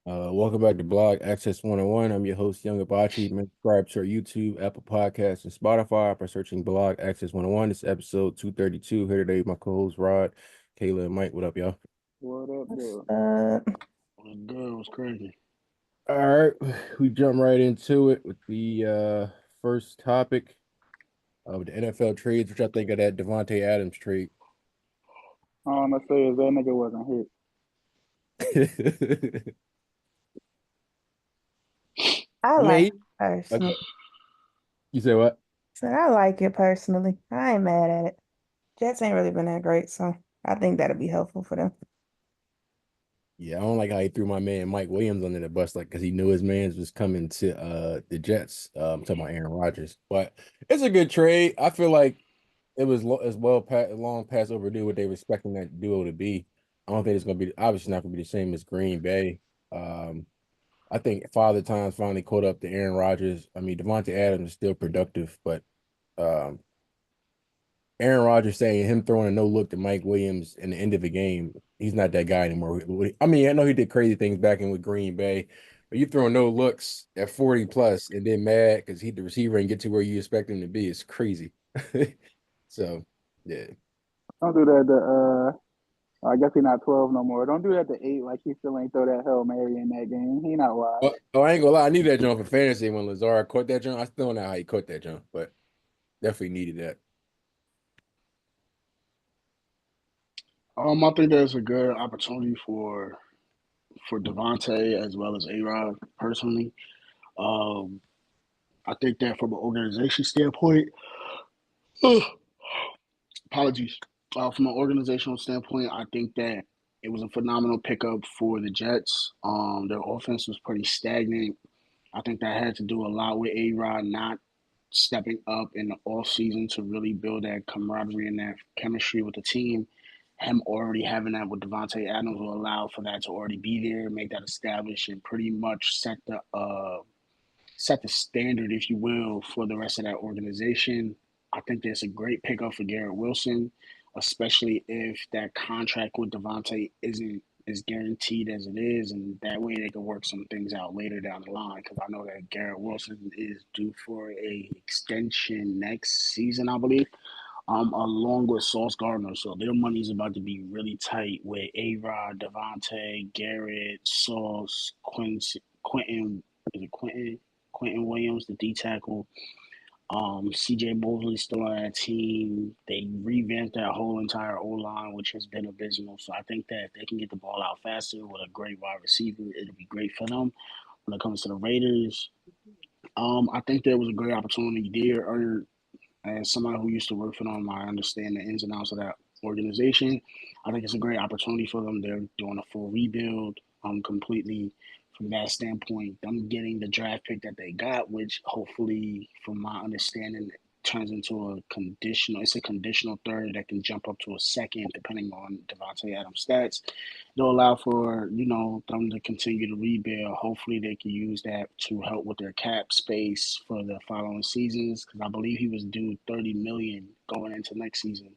Welcome back to Blog Access 101. I'm your host, Young Abachi. Subscribe to our YouTube, Apple Podcasts, and Spotify by searching Blog Access 101. This is episode 232. Here today, my co-hosts Rod, Kayla, and Mike. What up, y'all? What up, dude? What's good? What's crazy? All right, we jump right into it with the first topic of the NFL trades, which I think of that Devontae Adams trade. All I'm gonna say is that nigga wasn't hit. I like mean, it personally. you say what? Said I like it personally. I ain't mad at it. Jets ain't really been that great, so I think that'll be helpful for them. Yeah, I don't like how he threw my man Mike Williams under the bus, like because he knew his man's was coming to the Jets. I'm talking about Aaron Rodgers, but it's a good trade. I feel like it was as well long past overdue what they were expecting that duo to be. I don't think it's gonna be obviously not gonna be the same as Green Bay. I think Father Time's finally caught up to Aaron Rodgers. I mean, Devontae Adams is still productive, but um, Aaron Rodgers saying him throwing a no look to Mike Williams in the end of the game, he's not that guy anymore. I mean, I know he did crazy things back in with Green Bay, but you throwing no looks at 40 plus and then mad because he the receiver and get to where you expect him to be. It's crazy. So yeah. Don't do that I guess he not 12 no more. Don't do that to 8 like he still ain't throw that Hail Mary in that game. He not wise. Oh, I ain't gonna lie, I needed that jump for fantasy when Lazard caught that jump. I still don't know how he caught that jump, but definitely needed that. I think there's a good opportunity for Devontae as well as A-Rod personally. Um, I think that from an organization standpoint, apologies. From an organizational standpoint, I think that it was a phenomenal pickup for the Jets. Their offense was pretty stagnant. I think that had to do a lot with A-Rod not stepping up in the off season to really build that camaraderie and that chemistry with the team. Him already having that with Devontae Adams will allow for that to already be there, make that established, and pretty much set the standard, if you will, for the rest of that organization. I think that's a great pickup for Garrett Wilson, especially if that contract with Devontae isn't as guaranteed as it is, and that way they can work some things out later down the line. Because I know that Garrett Wilson is due for a extension next season, I believe, along with Sauce Gardner. So their money's about to be really tight with A Rod, Devontae, Garrett, Sauce, Quentin, is it Quentin? Quentin Williams, the D tackle. CJ Mosley still on that team. They revamped that whole entire O line, which has been abysmal. So I think that if they can get the ball out faster with a great wide receiver, it'll be great for them. When it comes to the Raiders, I think there was a great opportunity there. As somebody who used to work for them, I understand the ins and outs of that organization. I think it's a great opportunity for them. They're doing a full rebuild, completely from that standpoint. Them getting the draft pick that they got, which hopefully, from my understanding, turns into a conditional. It's a conditional third that can jump up to a second, depending on Devontae Adams' stats. They'll allow for them to continue to rebuild. Hopefully, they can use that to help with their cap space for the following seasons. Because I believe he was due 30 million going into next season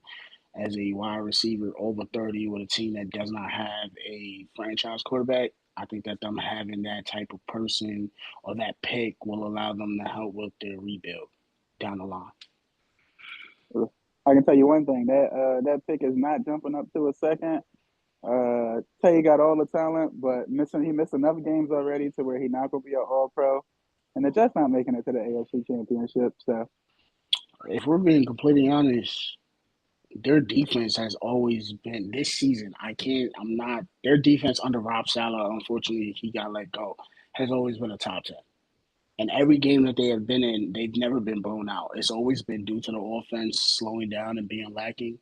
as a wide receiver over 30 with a team that does not have a franchise quarterback. I think that them having that type of person or that pick will allow them to help with their rebuild down the line. I can tell you one thing that pick is not jumping up to a second. Tay got all the talent, but he missed enough games already to where he not gonna be an All Pro, and they're just not making it to the AFC Championship. So If we're being completely honest, their defense has always been this season. I'm not. Their defense under Rob Sala, unfortunately, he got let go, has always been a top 10. And every game that they have been in, they've never been blown out. It's always been due to the offense slowing down and being lacking.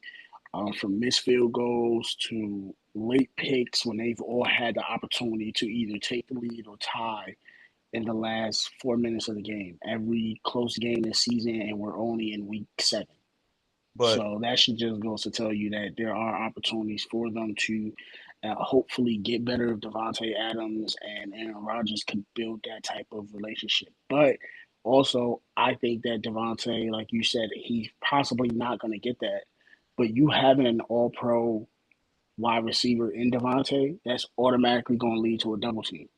From missed field goals to late picks when they've all had the opportunity to either take the lead or tie in the last 4 minutes of the game. Every close game this season, and we're only in week 7. But So that should just goes to tell you that there are opportunities for them to hopefully get better if Devontae Adams and Aaron Rodgers could build that type of relationship. But also, I think that Devontae, like you said, he's possibly not going to get that. But you having an All Pro wide receiver in Devontae, that's automatically going to lead to a double team.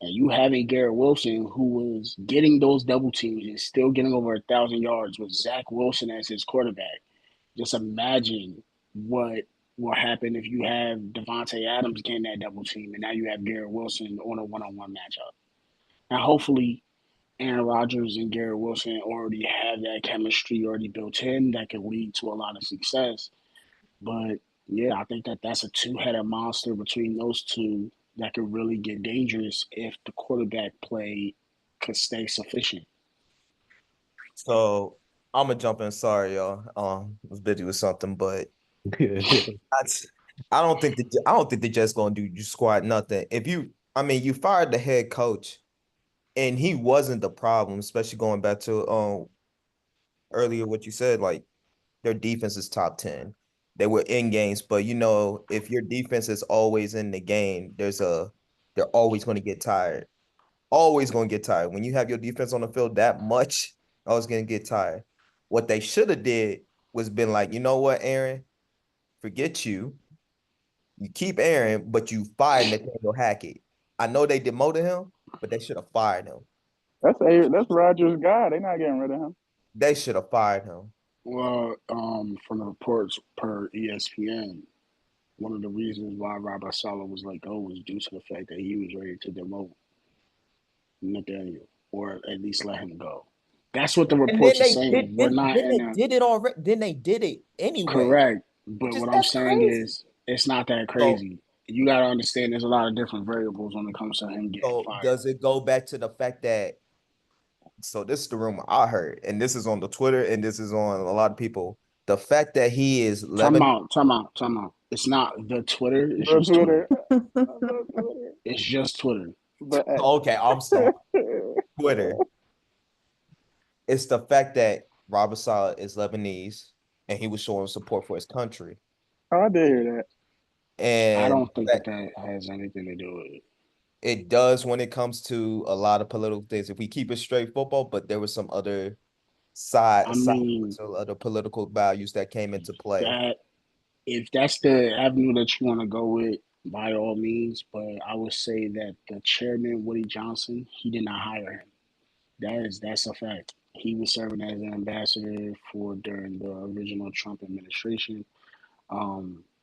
and you having Garrett Wilson, who was getting those double teams and still getting over 1,000 yards with Zach Wilson as his quarterback. Just imagine what will happen if you have Devontae Adams getting that double team, and now you have Garrett Wilson on a one-on-one matchup. Now, hopefully, Aaron Rodgers and Garrett Wilson already have that chemistry already built in that could lead to a lot of success. But yeah, I think that that's a two-headed monster between those two that could really get dangerous if the quarterback play could stay sufficient. So I'm gonna jump in. Sorry, y'all. I was busy with something, but that's I don't think the Jets gonna do you squat nothing. If you, I mean, you fired the head coach, and he wasn't the problem, especially going back to earlier what you said, like their defense is top 10. They were in games, but if your defense is always in the game, they're always going to get tired. Always going to get tired. When you have your defense on the field that much, always going to get tired. What they should have did was been like, you know what, Aaron, forget you. You keep Aaron, but you fired Nathaniel Hackett. I know they demoted him, but they should have fired him. That's Rogers' guy. They're not getting rid of him. They should have fired him. Well, from the reports per ESPN, one of the reasons why Robert Saleh was let go was due to the fact that he was ready to demote Nathaniel, or at least let him go. That's what the And then reports are they did saying. We're then, not then in they a did it already. Then they did it anyway, correct, but which is what I'm that's saying crazy. is it's not that So crazy. You got to understand there's a lot of different variables when it comes to him getting so fired. does it go back to the fact that this is the rumor I heard, and this is on the Twitter, and this is on a lot of people. The fact that he is Time 11. out, time out, time out. It's not the Twitter, it's The just Twitter. Twitter. The Twitter. It's just Twitter. The X. Okay, I'm sorry, Twitter. It's the fact that Robert Saleh is Lebanese, and he was showing support for his country, Oh, I did hear that. I and don't think that that that has anything to do with it. it does when it comes to a lot of political things. If we keep it straight football, but there was some other I side mean, so other political values that came into play. that if that's the avenue that you want to go with, by all means. But I would say that the chairman, Woody Johnson, he did not hire him. That's a fact. He was serving as an ambassador for during the original Trump administration.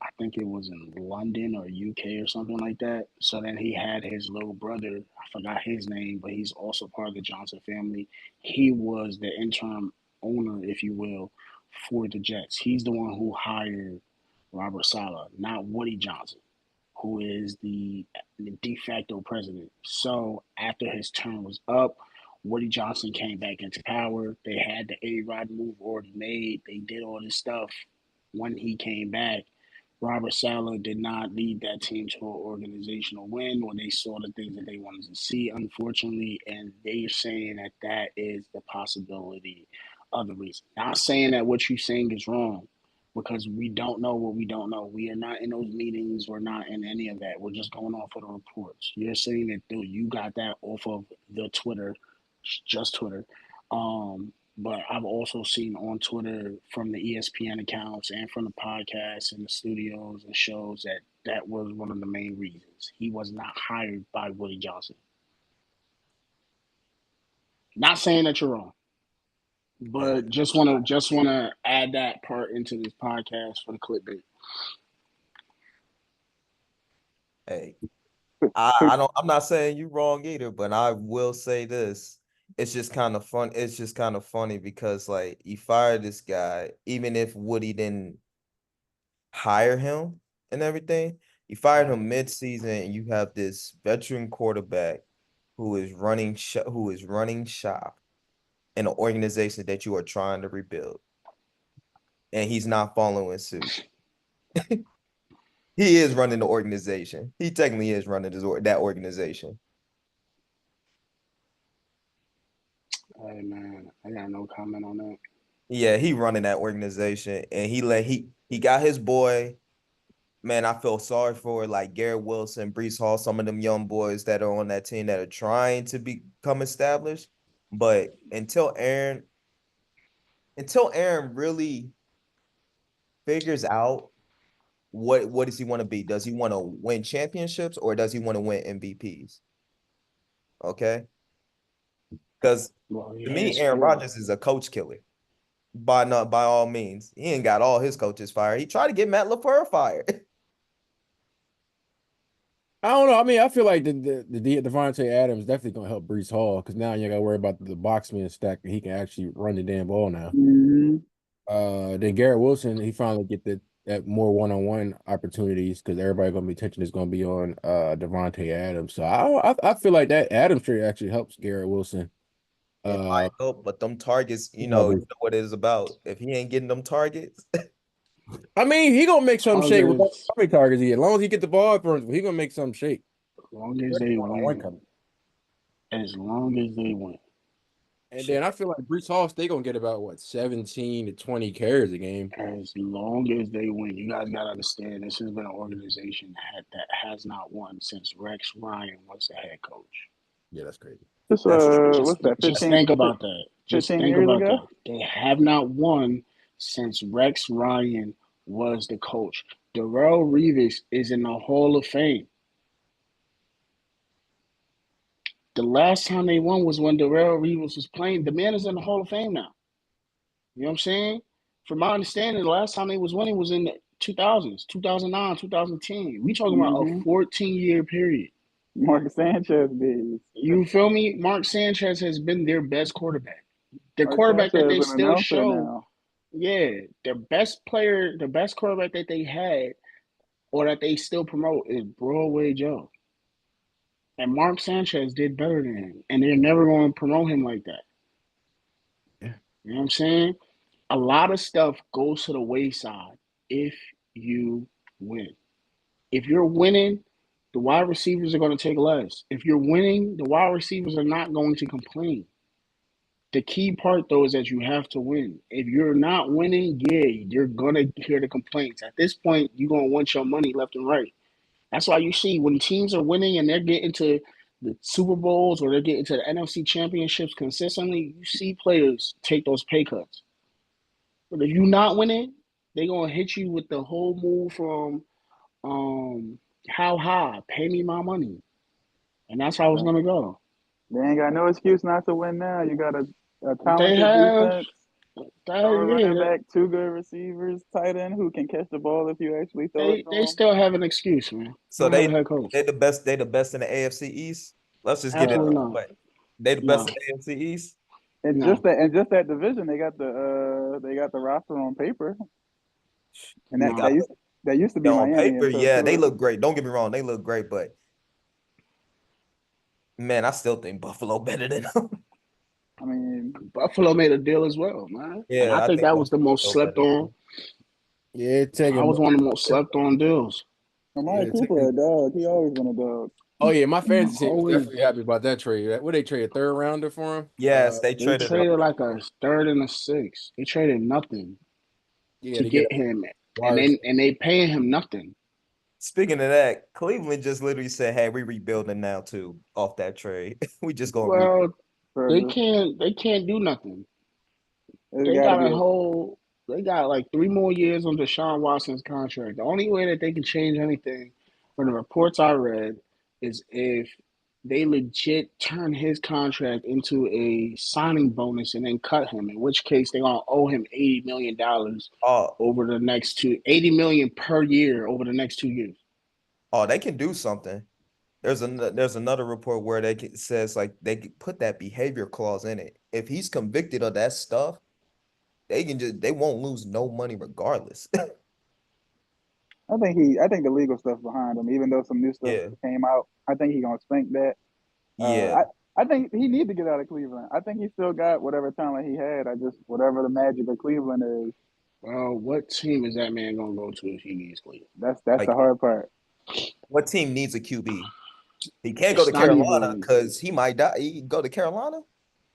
I think it was in London or UK or something like that. So then he had his little brother, I forgot his name, but he's also part of the Johnson family. He was the interim owner, if you will, for the Jets. He's the one who hired Robert Saleh, not Woody Johnson, who is the de facto president. So after his term was up, Woody Johnson came back into power. They had the A Rod move already made. They did all this stuff when he came back. Robert Saleh did not lead that team to an organizational win when they saw the things that they wanted to see, unfortunately, and they're saying that that is the possibility of the reason. Not saying that what you're saying is wrong, because we don't know what we don't know. We are not in those meetings. We're not in any of that. We're just going off of the reports. You're saying that, dude, you got that off of the Twitter, just Twitter. But I've also seen on Twitter from the ESPN accounts and from the podcasts and the studios and shows that that was one of the main reasons. He was not hired by Woody Johnson. Not saying that you're wrong, Hey, but just wanna add that part into this podcast for the clickbait. hey, I'm not saying you wrong either, but I will say this. It's just kind of fun. It's just kind of funny because like you fired this guy, even if Woody didn't hire him and everything, you fired him mid-season and you have this veteran quarterback who is running shop in an organization that you are trying to rebuild, and he's not following suit. He is running the organization. He technically is running that organization. Hey man, I got no comment on that. Yeah, he running that organization, and he got his boy. Man, I feel sorry for like Garrett Wilson, Brees Hall, some of them young boys that are on that team that are trying to become established. But until Aaron really figures out what does he want to be? Does he want to win championships or does he want to win MVPs? Okay, because Well, to yeah, me, it's Aaron four. Rodgers is a coach killer. By all means, he ain't got all his coaches fired. He tried to get Matt LaFleur fired. I don't know. I mean, I feel like the Devontae Adams definitely gonna help Brees Hall because now you gotta worry about the boxman stack and he can actually run the damn ball now. Mm-hmm. Then Garrett Wilson, he finally get that more one-on-one opportunities because everybody gonna be attention is gonna be on Devontae Adams. So I feel like that Adams trade actually helps Garrett Wilson. It might help, but them targets, you know what it is about. If he ain't getting them targets, I mean, he gonna make some shake with how Targets, many targets he get. As long as he get the ball thrown, he gonna make some shake. as long as they One win. coming. As long as they win. And then I feel like Brees Hall, they gonna get about what 17 to 20 carries a game. As long as they win. You guys got to understand, this has been an organization that has not won since Rex Ryan was the head coach. Yeah, that's crazy. Just that's true. what's that? Just 15, think about that. Just 15 think years about ago. that. They have not won since Rex Ryan was the coach. Darrell Revis is in the Hall of Fame. The last time they won was when Darrell Revis was playing. The man is in the Hall of Fame now. You know what I'm saying? From my understanding, the last time they was winning was in the 2000s, 2009, 2010. We talking about a Mm-hmm. 14-year period. Mark Sanchez days. You feel me? Mark Sanchez has been their best quarterback. The Mark quarterback that Sanchez they an still announcer show, now. yeah, their best player, the best quarterback that they had or that they still promote is Broadway Joe. And Mark Sanchez did better than him. And they're never going to promote him like that. Yeah. You know what I'm saying? A lot of stuff goes to the wayside if you win. If you're winning, the wide receivers are going to take less. If you're winning, the wide receivers are not going to complain. The key part though is that you have to win. If you're not winning, yeah, you're gonna hear the complaints. At this point, you're gonna want your money left and right. That's why you see when teams are winning and they're getting to the Super Bowls or they're getting to the NFC championships consistently, you see players take those pay cuts. But if you're not winning, they're gonna hit you with the whole move from how high? Pay me my money. And that's how it's Right. gonna go. They ain't got no excuse not to win now. You got a They talented have defense, star running yeah, back, two good receivers, tight end who can catch the ball if you actually throw it they to them. still have an excuse, man. So Don't have a head coach. they the best. They the best in the AFC East. Let's just get it Absolutely Uh, out of not. the way. They the best in No, the AFC East. no, and just that division, they got the roster on paper, and They got no. that used to be on Miami paper, until yeah, they Tua. look great. Don't get me wrong, they look great, but man, I still think Buffalo better than them. I mean, Buffalo made a deal as well, man. And I Yeah, I think think that was the most Buffalo slept better than on. them. Yeah, it take I him. was one of the most slept on deals. Amari Yeah, it take Cooper him. a dog. He always been a dog. Oh yeah, my fantasy team was Always, definitely happy about that trade. What they trade a third rounder for him? Yes, they they traded up. traded like a third and a sixth. They traded nothing Yeah, to to get get a him, wide receiver. and they paying him nothing. Speaking of that, Cleveland just literally said, "Hey, we rebuilding now too." Off that trade, we just gonna rebuild. Well, For the, they can't do nothing. it's They got to got be a a whole they got like 3 more years on Deshaun Watson's contract. The only way that they can change anything from the reports I read is if they legit turn his contract into a signing bonus and then cut him, in which case they're gonna owe him $80 million Oh, over the next 80 million per year over the next 2 years. oh, they can do something. There's another report where says like they could put that behavior clause in it. If he's convicted of that stuff, they won't lose no money regardless. I think the legal stuff behind him, even though some new stuff Yeah, came out, I think he gonna spank that. yeah. I think he need to get out of Cleveland. I think he still got whatever talent he had. I just whatever the magic of Cleveland is. Well, what team is that man gonna go to if he leaves Cleveland? That's the Like, hard part. what team needs a QB? He can't go It's to not Carolina even. because he might die. He can go to Carolina.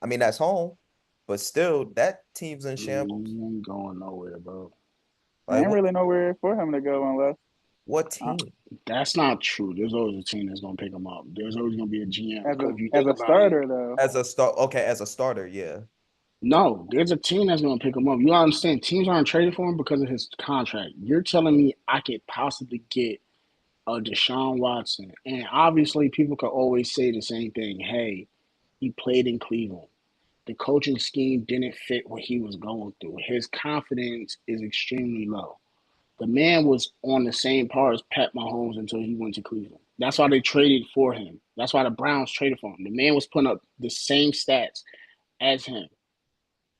I mean, that's home, but still, that team's in He shambles. ain't going nowhere, bro. There Like, ain't really nowhere for him to go unless what uh, team? That's not true. There's always a team that's gonna pick him up. There's always gonna be a GM because if you as think a about it, starter though. As a start, okay, as a starter, yeah. no, there's a team that's gonna pick him up. You understand? Teams aren't trading for him because of his contract. You're telling me I could possibly get Deshaun Watson, and obviously people could always say the same thing. Hey, he played in Cleveland. The coaching scheme didn't fit what he was going through. His confidence is extremely low. The man was on the same par as Pat Mahomes until he went to Cleveland. That's why they traded for him. That's why the Browns traded for him. The man was putting up the same stats as him,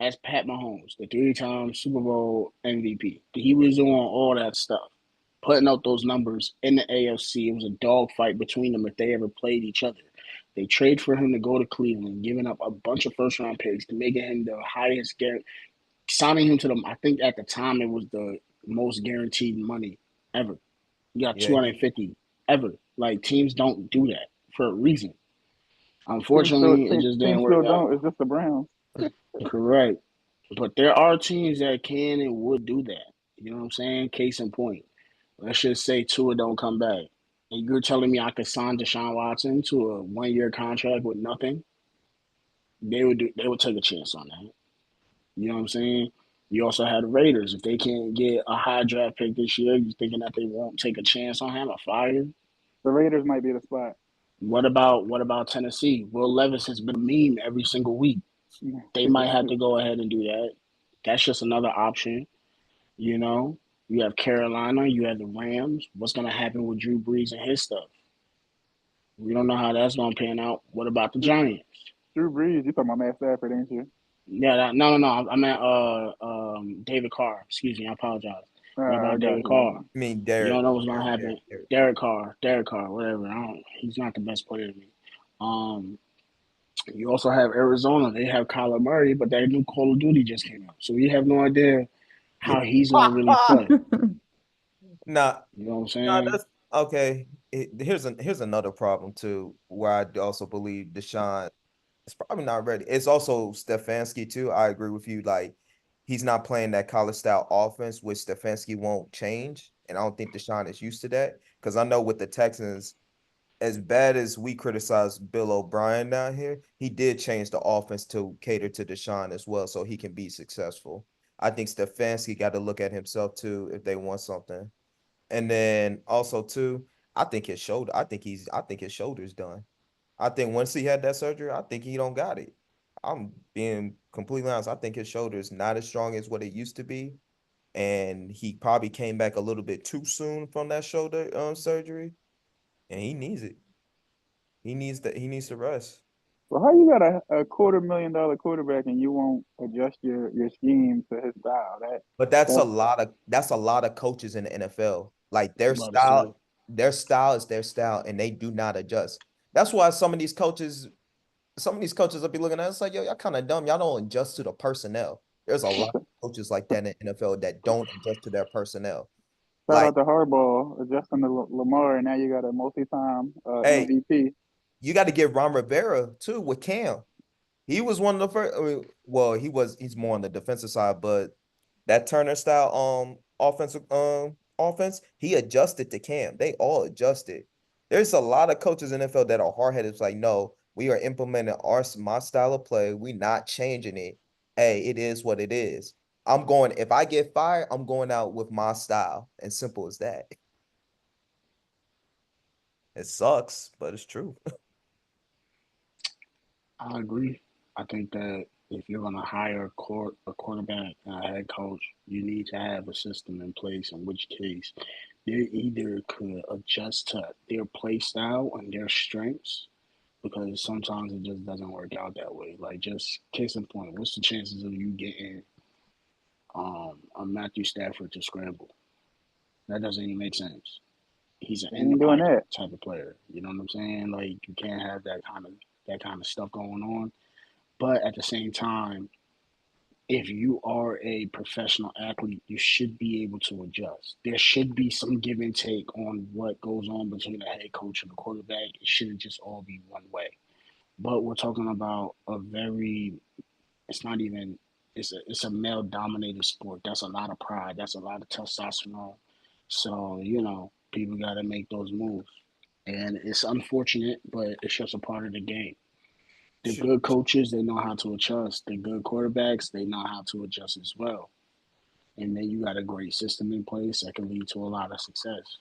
as Pat Mahomes, the three-time Super Bowl MVP. He was doing all that stuff, putting up those numbers in the AFC. It was a dogfight between them if they ever played each other. They trade for him to go to Cleveland, giving up a bunch of first-round picks to making him the highest guarantee, signing him to the. I think at the time it was the most guaranteed money ever. You got Yeah, 250 ever. Like teams don't do that for a reason. Teams still Unfortunately, it teams, just teams didn't still work don't. out. It's just the Browns. Correct. But there are teams that can and would do that. You know what I'm saying? Case in point. Let's just say Tua don't come back. And you're telling me I could sign Deshaun Watson to a 1 year contract with nothing? They would take a chance on that. You know what I'm saying? You also had the Raiders. If they can't get a high draft pick this year, you thinking that they won't take a chance on him or fire him? The Raiders might be the spot. What about Tennessee? Will Levis has been a meme every single week. They might have to go ahead and do that. That's just another option. You know, you have Carolina, you have the Rams. What's going to happen with Drew Brees and his stuff? We don't know how that's going to pan out. What about the Giants? Drew Brees, you talking about Matt Stafford, ain't you? Yeah, no. I meant David Carr. Excuse me, I apologize. What I about got David Carr? you. I mean You don't Derek, know what's going to Derek, happen. Derek, Derek. Derek Carr, whatever. I don't. He's not the best player to me. Um, you also have Arizona. They have Kyler Murray, but that new Call of Duty just came out, so we have no idea how he's going to really play. Nah, You know what I'm nah, saying? that's okay. Here's another problem too, where I also believe Deshaun is probably not ready. It's also Stefanski too. I agree with you. Like he's not playing that college style offense, which Stefanski won't change, and I don't think Deshaun is used to that. Because I know with the Texans, as bad as we criticize Bill O'Brien down here, he did change the offense to cater to Deshaun as well, so he can be successful. I think Stefanski got to look at himself too if they want something. And then also too, I think his shoulder. I think his shoulder's done. I think once he had that surgery, I think he don't got it. I'm being completely honest. I think his shoulder is not as strong as what it used to be, and he probably came back a little bit too soon from that shoulder surgery, and he needs it. He needs to rest. So how you got a $250,000 quarterback and you won't adjust your scheme to his style? But That that's a lot of coaches in the NFL. Like About to say. their style is their style, and they do not adjust. That's why some of these coaches will be looking at us like, yo, y'all kind of dumb. Y'all don't adjust to the personnel. There's a lot of coaches like that in the NFL that don't adjust to their personnel. shout Like, out to Harbaugh adjusting to Lamar, and now you got a multi-time hey, MVP. you got to get Ron Rivera too with Cam. He was one of the first. I mean, well, he's more on the defensive side, but that Turner style offensive offense, he adjusted to Cam. They all adjusted. There's a lot of coaches in the NFL that are hard headed. It's like, no, we are implementing my style of play. We not changing it. Hey, it is what it is. I'm going. If I get fired, I'm going out with my style. And simple as that. It sucks, but it's true. I agree. I think that if you're going to hire a quarterback and a head coach, you need to have a system in place. In which case, they either could adjust to their play style and their strengths, because sometimes it just doesn't work out that way. Like just case in point, what's the chances of you getting a Matthew Stafford to scramble? That doesn't even make sense. He's an They in the ain't doing pocket that. type of player. You know what I'm saying? Like you can't have that kind of stuff going on. But at the same time, if you are a professional athlete, you should be able to adjust. There should be some give and take on what goes on between the head coach and the quarterback. It shouldn't just all be one way. But we're talking about a very, it's not even, it's a male dominated sport. That's a lot of pride. That's a lot of testosterone. So, people got to make those moves. And it's unfortunate, but it's just a part of the game. The Shoot. good coaches, they know how to adjust. The good quarterbacks, they know how to adjust as well. And then you got a great system in place that can lead to a lot of success.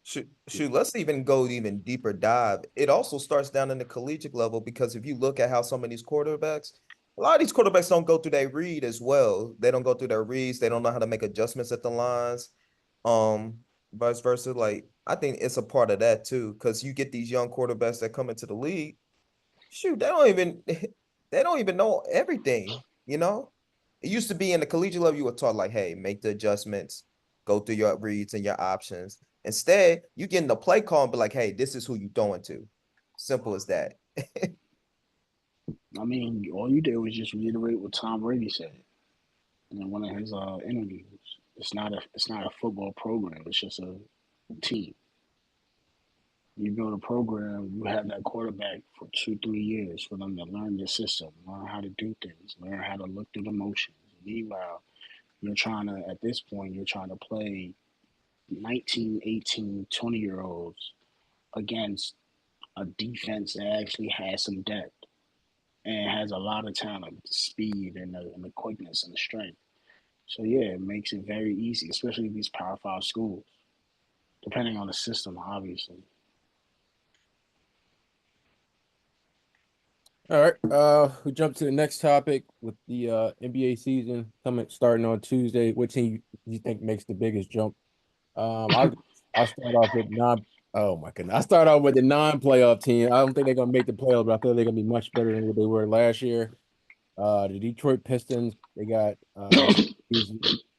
Shoot, let's even go even deeper dive. It also starts down in the collegiate level because if you look at how some of these quarterbacks, a lot of these quarterbacks don't go through their read as well. They don't go through their reads. They don't know how to make adjustments at the lines. Um, Vice versa. Like I think it's a part of that too, because you get these young quarterbacks that come into the league. Shoot, they don't even know everything. You know, it used to be in the collegiate level, you were taught like, hey, make the adjustments, go through your reads and your options. Instead, you get in the play call and be like, hey, this is who you throwing to. Simple as that. I mean, all you did was just reiterate what Tom Brady said in one of his interviews. It's not a football program. It's just a team. You build a program, you have that quarterback for 2, 3 years for them to learn the system, learn how to do things, learn how to look through the motions. Meanwhile, at this point, you're trying to play 19, 18, 20 year olds against a defense that actually has some depth and has a lot of talent, the speed and the quickness and the strength. So yeah, it makes it very easy, especially these Power Five schools, depending on the system, obviously. All right. We jump to the next topic with the NBA season coming starting on Tuesday. What team you think makes the biggest jump? I'll start off with non. Oh my goodness! I start off with the non-playoff team. I don't think they're gonna make the playoffs, but I feel they're gonna be much better than what they were last year. The Detroit Pistons. They got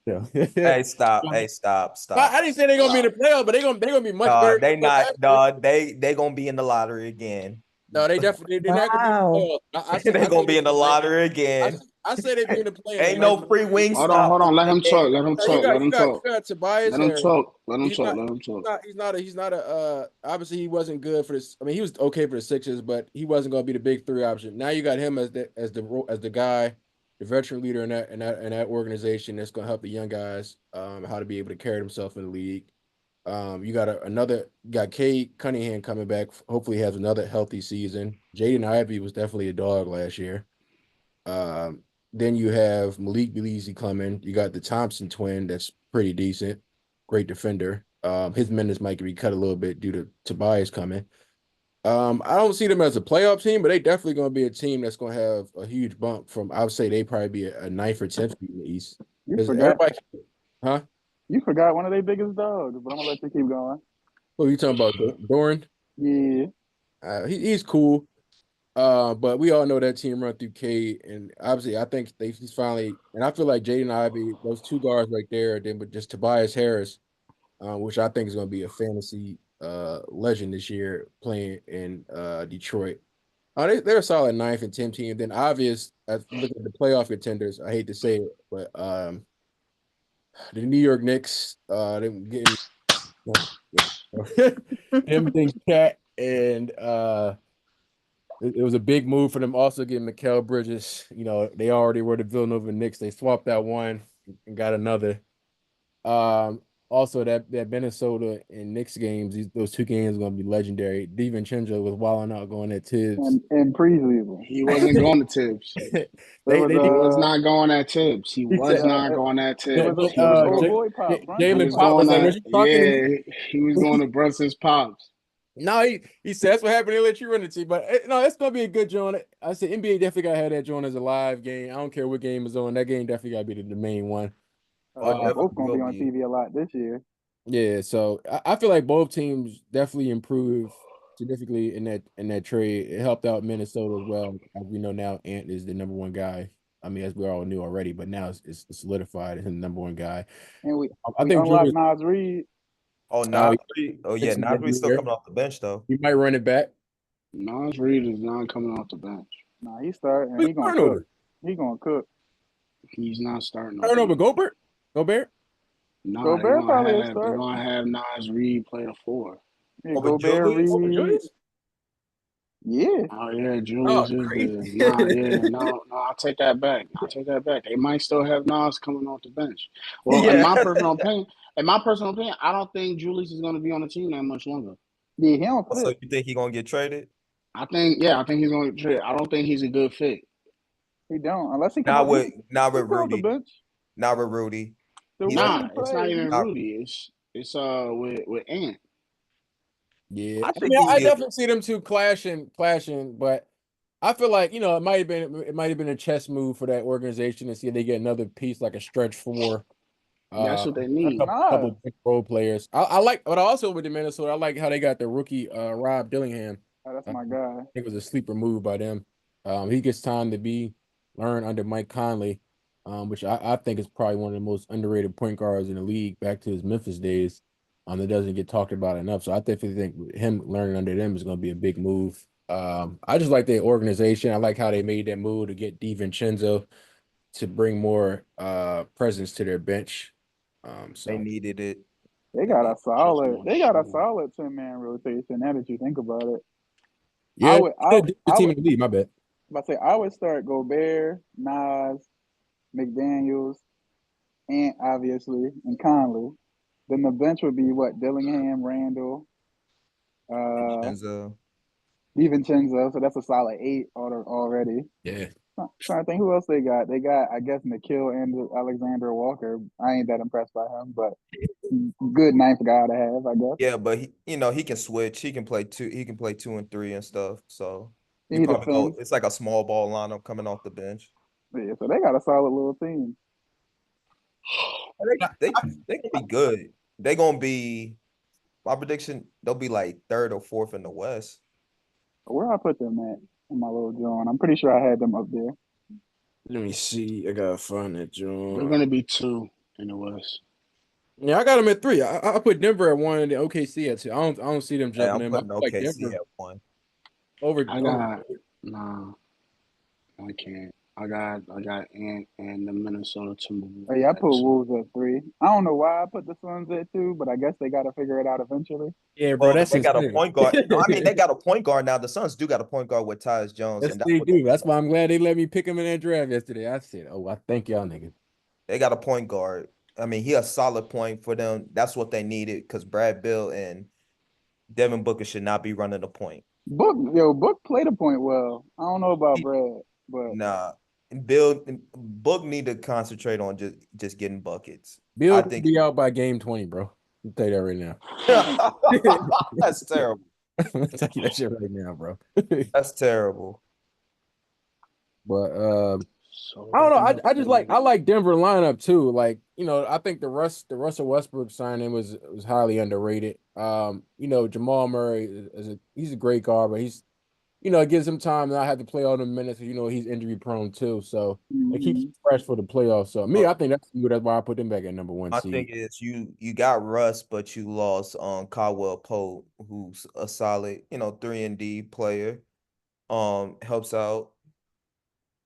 yeah. Hey, stop. Hey, stop. I didn't say they're gonna be in the playoffs, but they're gonna be much better They than not. last year. They gonna be in the lottery again. No, they definitely they're not gonna be in the Wow. playoffs. They gonna be in the lottery I, again. I say they be in the play-in. Ain't Like no free wing Hold on, stop. hold on. Let him talk. Let him you talk. got Let you him got talk. you got Tobias Let him Harris. talk. Let him He's talk. not Let him talk. he's not a obviously he wasn't good for this. I mean, he was okay for the Sixers, but he wasn't going to be the big three option. Now you got him as the guy, the veteran leader in that organization that's going to help the young guys how to be able to carry themselves in the league. You got Cade Cunningham coming back. Hopefully, he has another healthy season. Jaden Ivey was definitely a dog last year. Um, then you have Malik Beasley coming. You got the Thompson twin that's pretty decent, great defender. His minutes might be cut a little bit due to Tobias coming. I don't see them as a playoff team, but they definitely going to be a team that's going to have a huge bump from. I would say they probably be a ninth or 10th seed in the East You because forgot everybody, huh? you forgot one of their biggest dogs, but I'm gonna let you keep going. Who are you talking about? Doran? Yeah. He's cool. But we all know that team run through Cade, and obviously I think he's finally, and I feel like Jaden Ivey, those two guards right there, then with just Tobias Harris, which I think is going to be a fantasy legend this year playing in Detroit. They're a solid ninth and 10th team. Then obvious, as look at the playoff contenders. I hate to say it, but the New York Knicks, they getting him, then Cat, and it was a big move for them also getting Mikal Bridges. You know, they already were the Villanova Knicks. They swapped that one and got another. Also that Minnesota and Knicks games, those two games are gonna be legendary. DiVincenzo was wilding out going at Tibbs. And preseason. He wasn't going to Tibbs. There they was they He did. was not going at Tibbs. He He said, was not going at it was Tibbs. but a, He it was was old going. boy Pop, He Brunson. Jalen was Pop was going like, "What at. you talking?" Yeah, he was going to Brunson's pops. No, he said that's what happened. They let you run the team, but no, it's gonna be a good joint. I said NBA definitely gotta have that joint as a live game. I don't care what game is on. That game definitely gotta be the main one. Oh, it They Uh, both definitely gonna will be on be. TV a lot this year. Yeah, so I feel like both teams definitely improved significantly in that trade. It helped out Minnesota as well. As we know now, Ant is the number one guy. I mean, as we all knew already, but now it's solidified as the number one guy. And I we think unlocked Julius, Nas Reed. Oh, uh, Nasri. Oh yeah, fixing that Nasri's still year. coming off the bench though. He might run it back. Nas Reed is not coming off the bench. Nah, he started and Who's he gonna starting cook. over? He gonna cook. He's not starting over Starting over Nas. Gobert? Gobert? Nah, Gobert probably will they're start. gonna have Nas Reed play the four. Yeah, Over Gobert, Julius? Over Reed. Julius? Yeah. Oh yeah, Oh, Julius is crazy. the nah. Yeah, no, no. I'll take that back. I'll take that back. They might still have Nas coming off the bench. Well, Yeah. in my personal opinion, I don't think Julius is gonna be on the team that much longer. Yeah, he don't So fit. you think he gonna get traded? I think he's gonna get traded. I don't think he's a good fit. He don't. Unless he come Not up with not he with come off the Rudy. bench. Not with Rudy. The He's way not. he Nah, it's not plays, even Not, Rudy. It's with Ant. Yeah, I I mean, think he I still definitely see them two clashing, but I feel like it might have been a chess move for that organization to see if they get another piece like a stretch four, That's what they a need. Nah, couple big role players. I like, but also with the Minnesota, I like how they got the rookie Rob Dillingham. oh, that's I my think guy. it was a sleeper move by them. He gets time to learn under Mike Conley, which I think is probably one of the most underrated point guards in the league back to his Memphis days. That doesn't get talked about enough. So I definitely think him learning under them is going to be a big move. I just like their organization. I like how they made that move to get DiVincenzo to bring more presence to their bench. they So needed it. They They got a need Just solid. more They got a shooting. solid 10-man rotation. Now that you think about it, I yeah, would. the deepest I team would. in the league. My bad. About to say I would start Gobert, Nas, McDaniel's, and obviously and Conley. Then the bench would be what Dillingham, Randall, uh, DiVincenzo. DiVincenzo. So that's a solid 8 already. Yeah. Trying to think who else they got. They got, I guess, Nikhil and Alexander Walker. I ain't that impressed by him, but good ninth guy to have, I guess. Yeah, but he can switch. He can play two. He can play 2 and 3 and stuff. So you He probably go. defends. It's like a small ball lineup coming off the bench. Yeah, so they got a solid little team. They gonna be good. They gonna be my prediction. They'll be like third or fourth in the West. Where I put them at in my little drawing? I'm pretty sure I had them up there. Let me see. I gotta find that They're joint. going to be 2 in the West. Yeah, I got them at three. I put Denver at one and the OKC at two. I don't see them Hey, jumping I'm in. I putting feel like OKC Denver at one. I over. got nah, I can't. I got Ant and the Minnesota Oh, Timberwolves yeah, I at put 2. Wolves at 3. I don't know why I put the Suns at 2, but I guess they got to figure it out eventually. Yeah, bro, Well, that's they got a insane. point guard. No, I mean they got a point guard now. The Suns do got a point guard with Tyus Jones, Yes, and that's they what they do. need. That's why I'm glad they let me pick him in that draft yesterday. I said, "Oh, I thank y'all niggas." They got a point guard. I mean, he a solid point for them. That's what they needed because Brad Bill and Devin Booker should not be running the point. Book played a point well. I don't know about He, Brad, but nah, Book need to concentrate on just getting buckets. Bill I could think be out by game 20, bro. I'll tell you that right now. that's terrible. I'll tell you that shit right now, bro. That's terrible. But So I don't know. looking I at just I like Denver lineup too. Like, I think the Russell Westbrook signing was highly underrated. Jamal Murray he's a great guard, but it gives him time to not have to play all the minutes. He's injury prone too. So it keeps him mhm. fresh for the playoffs. So Uh, I think that's good. That's why I put them back at number one My seed. thing is you got Russ, but you lost on Caldwell Pope, who's a solid, 3 and D player. Helps out.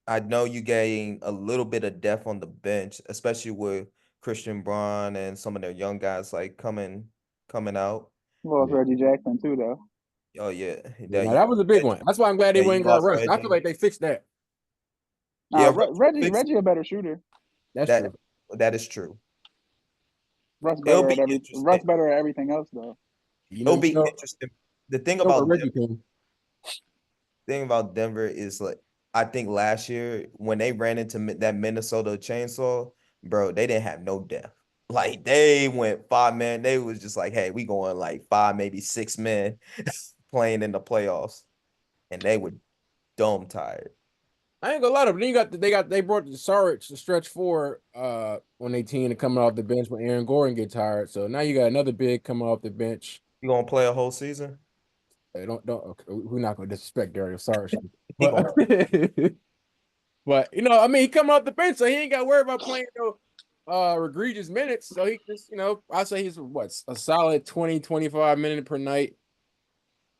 I know you gain a little bit of depth on the bench, especially with Christian Braun and some of their young guys like coming out. Lost Yeah. Reggie Jackson too, though. Oh yeah, Yeah, now that was a big one. That's why I'm glad they yeah, went you and got lost Russ. I feel Reggie. like they fixed that. Nah, Yeah, Reggie will fix Reggie a better shooter. That's that. true. That is true. Russ It'll better be at interesting. everything else though. You know, It'll you be know, interesting. The thing you know where about Reggie came. thing about Denver is like I think last year when they ran into that Minnesota chainsaw, bro, they didn't have no depth. Like they went 5 men. They was just like, hey, we going like 5, maybe 6 men playing in the playoffs, and they were dome tired. I ain't gonna lie to them. Then they brought the Saric to stretch four when they team to coming off the bench when Aaron Gordon get tired. So now you got another big coming off the bench. You gonna play a whole season? Hey, don't okay, we're not gonna disrespect Dario Saric. He But gonna but I mean he coming off the bench, so he ain't gotta worry about playing no egregious minutes. So he just, I say he's a solid 20, 25 minutes per night.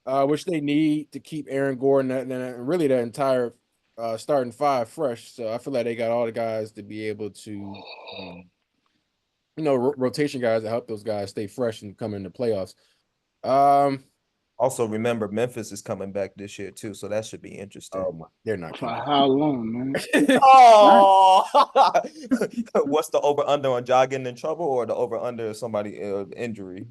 Which they need to keep Aaron Gordon and really that entire starting five fresh. So I feel like they got all the guys to be able to, rotation guys to help those guys stay fresh and come into playoffs. Um, also remember Memphis is coming back this year too, so that should be interesting. oh my, they're not For coming. how long, man? Right? Oh, what's the over under on Ja getting in trouble or the over under somebody injury?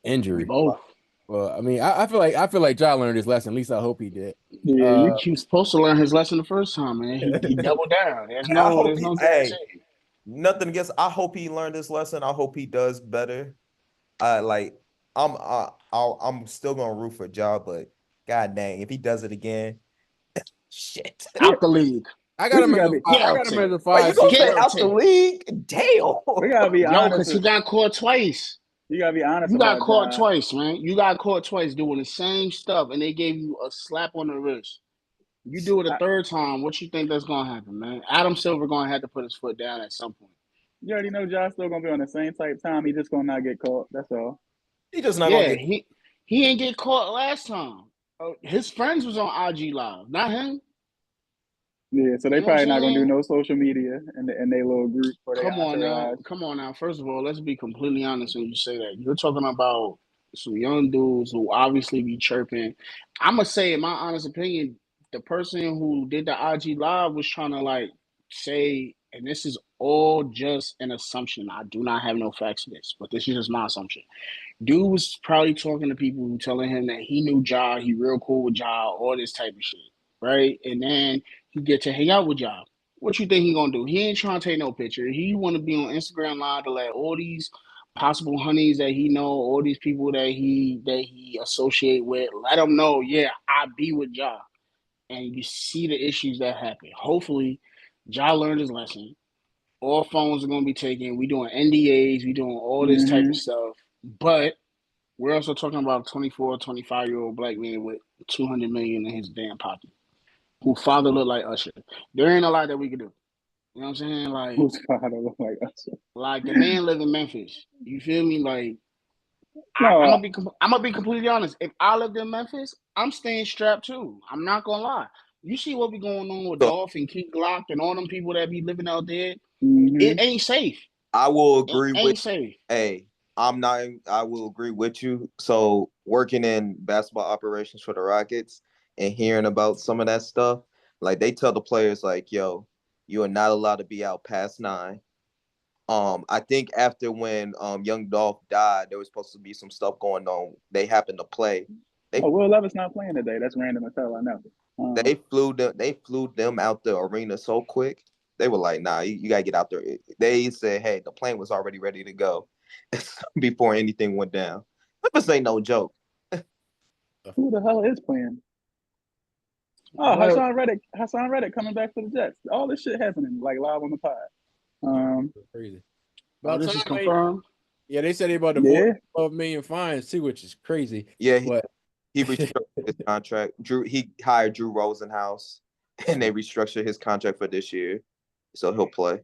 Injury. Both. Well, I mean, I feel like Ja learned his lesson. At least I hope he did. Yeah, Uh, he was supposed to learn his lesson the first time, man. He doubled down. There's I no hope there's he. no Hey, guarantee. nothing against. I hope he learned his lesson. I hope he does better. I like. I'm. I'm still gonna root for Ja, but god dang, if he does it again, shit. Out the league. I got We him just as gotta a be five. I got him Guilty. as a Wait, you five gonna seed. say out the Guilty. league? Damn. we gotta be Yo, honest. because he got caught twice. You gotta be honest You got about caught Ja. twice, man. You got caught twice doing the same stuff, and they gave you a slap on the wrist. You do it a I, third time, what you think that's gonna happen, man? Adam Silver gonna have to put his foot down at some point. you already know Ja's still gonna be on the same type time. He just gonna not get caught. That's all. He just not gonna Yeah, get he ain't get caught last time. His friends was on IG Live, not him. Yeah, so they You know what I'm probably not gonna do saying? no social media in their little group for their entourage. Come on now. First of all, let's be completely honest when you say that. You're talking about some young dudes who obviously be chirping. I'm gonna say, in my honest opinion, the person who did the IG live was trying to like say, and this is all just an assumption. I do not have no facts for this, but this is just my assumption. Dude was probably talking to people who telling him that he knew Ja, he real cool with Ja, all this type of shit, right? And then he get to hang out with Ja. What you think he gonna do? He ain't trying to take no picture. He want to be on Instagram Live to let all these possible honeys that he know, all these people that he associate with, let them know, yeah, I be with Ja. And you see the issues that happen. Hopefully, Ja learned his lesson. All phones are gonna be taken. We doing NDAs. We doing all this type of Hmm. stuff. But we're also talking about a 24, 25-year-old black man with 200 million in his damn pocket, who father look like Usher. There ain't a lot that we can do. You know what I'm saying? Who's father look like us? Like the man live in Memphis. You feel me? Like No, I'm gonna be completely honest. If I lived in Memphis, I'm staying strapped too. I'm not gonna lie. You see what be going on with so Dolph and King Glock and all them people that be living out there? It hmm ain't safe. I will It agree with ain't safe. hey, I'm not I will agree with you. So working in basketball operations for the Rockets and hearing about some of that stuff, like they tell the players like, yo, you are not allowed to be out past 9. I think after when young Dolph died, there was supposed to be some stuff going on. They happened to play. Oh, They Will Levis not playing today. That's random as hell. I know. they flew them out the arena so quick. They were like, nah, you gotta get out there. They said, hey, the plane was already ready to go before anything went down. This ain't no joke. Who the hell is playing? Oh, Well, Hassan Reddick coming back for the Jets. All this shit happening like live on the pod. Crazy. oh, About this time is ain't. confirmed. Yeah, they said they about to void Yeah. 12 million fines too, which is crazy. Yeah, But he restructured his contract. He hired Drew Rosenhaus, and they restructured his contract for this year, so he'll play.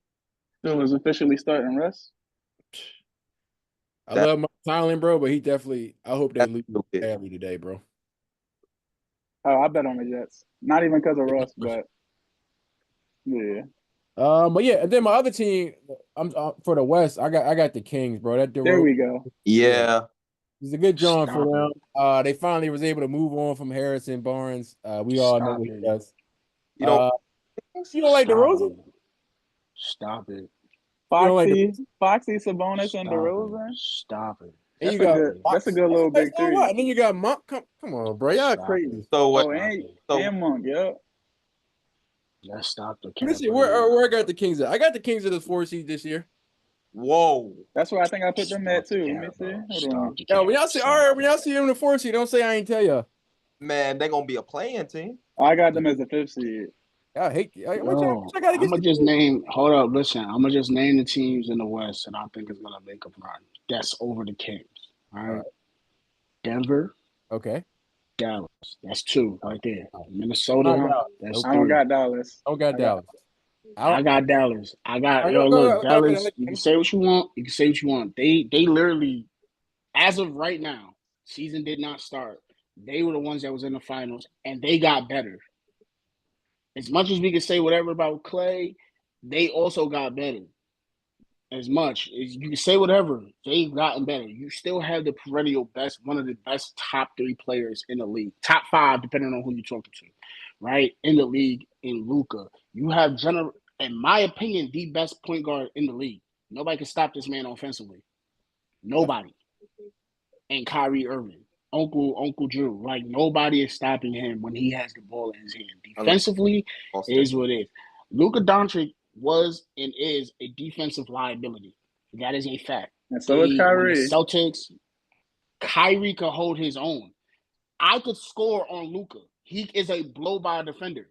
Still is officially starting Russ. I That love Mike Tomlin, bro, but he definitely. I hope they that's lose stupid. badly today, bro. Oh, I bet on the Jets. Not even because of Russ, but yeah. But yeah, and then my other team, I'm for the West. I got the Kings, bro. That There DeRozan, we go. yeah, Yeah, it's a good job for Stop them. it. They finally was able to move on from Harrison Barnes. We all know Stop what he it. does. you don't. Uh, you don't like Stop DeRozan? it. Stop it. You don't like the Foxy, Sabonis, and Stop it. DeRozan. Stop it. and you That's a got Stop good. it. That's a Fox. good That's little a nice big little lot. three. And then you got Monk. Come on, bro. Y'all Stop it. crazy. So what? Oh, Stop it. So and Monk. Yep. Let's stop the Let me cap see right now. where I got the Kings at. I got the Kings at the 4 seed this year. whoa. That's where I think I put them at Stop the too. Let me cap, see. bro. Hold Stop on. the Yo, when cap. y'all see all Stop right, the when y'all cap. see him in the 4 seed, don't say I ain't tell y'all. Man, they're gonna be a playing team. I got them as the fifth seed. I hate what Yo, y'all got I'm against gonna the just Kings? name. Hold up, listen. I'm gonna just name the teams in the West, and I think it's gonna make a run. That's over the Kings. All All right, right, Denver, okay. Dallas. That's two All right there. right. Not Minnesota. Dallas. That's Nope. I don't three. got Dallas. Don't got I got. Dallas. I I don't. got Dallas. I got All right, yo. Look, go ahead. Dallas. You can say what you want. You can say what you want. They literally, as of right now, season did not start. They were the ones that was in the finals, and they got better. As much as we can say whatever about Clay, they also got better. As much as you can say whatever, they've gotten better. You still have the perennial best, one of the best top three players in the league, top five, depending on who you're talking to, right? In the league, in Luca, you have in my opinion, the best point guard in the league. Nobody can stop this man offensively. Nobody. And Kyrie Irving, Uncle Drew, like nobody is stopping him when he has the ball in his hand. Unless Defensively, it Austin. is what it is. Luka Doncic was and is a defensive liability. That is a fact. And so is When the Kyrie. Celtics, Kyrie could hold his own. I could score on Luka. He is a blow-by defender.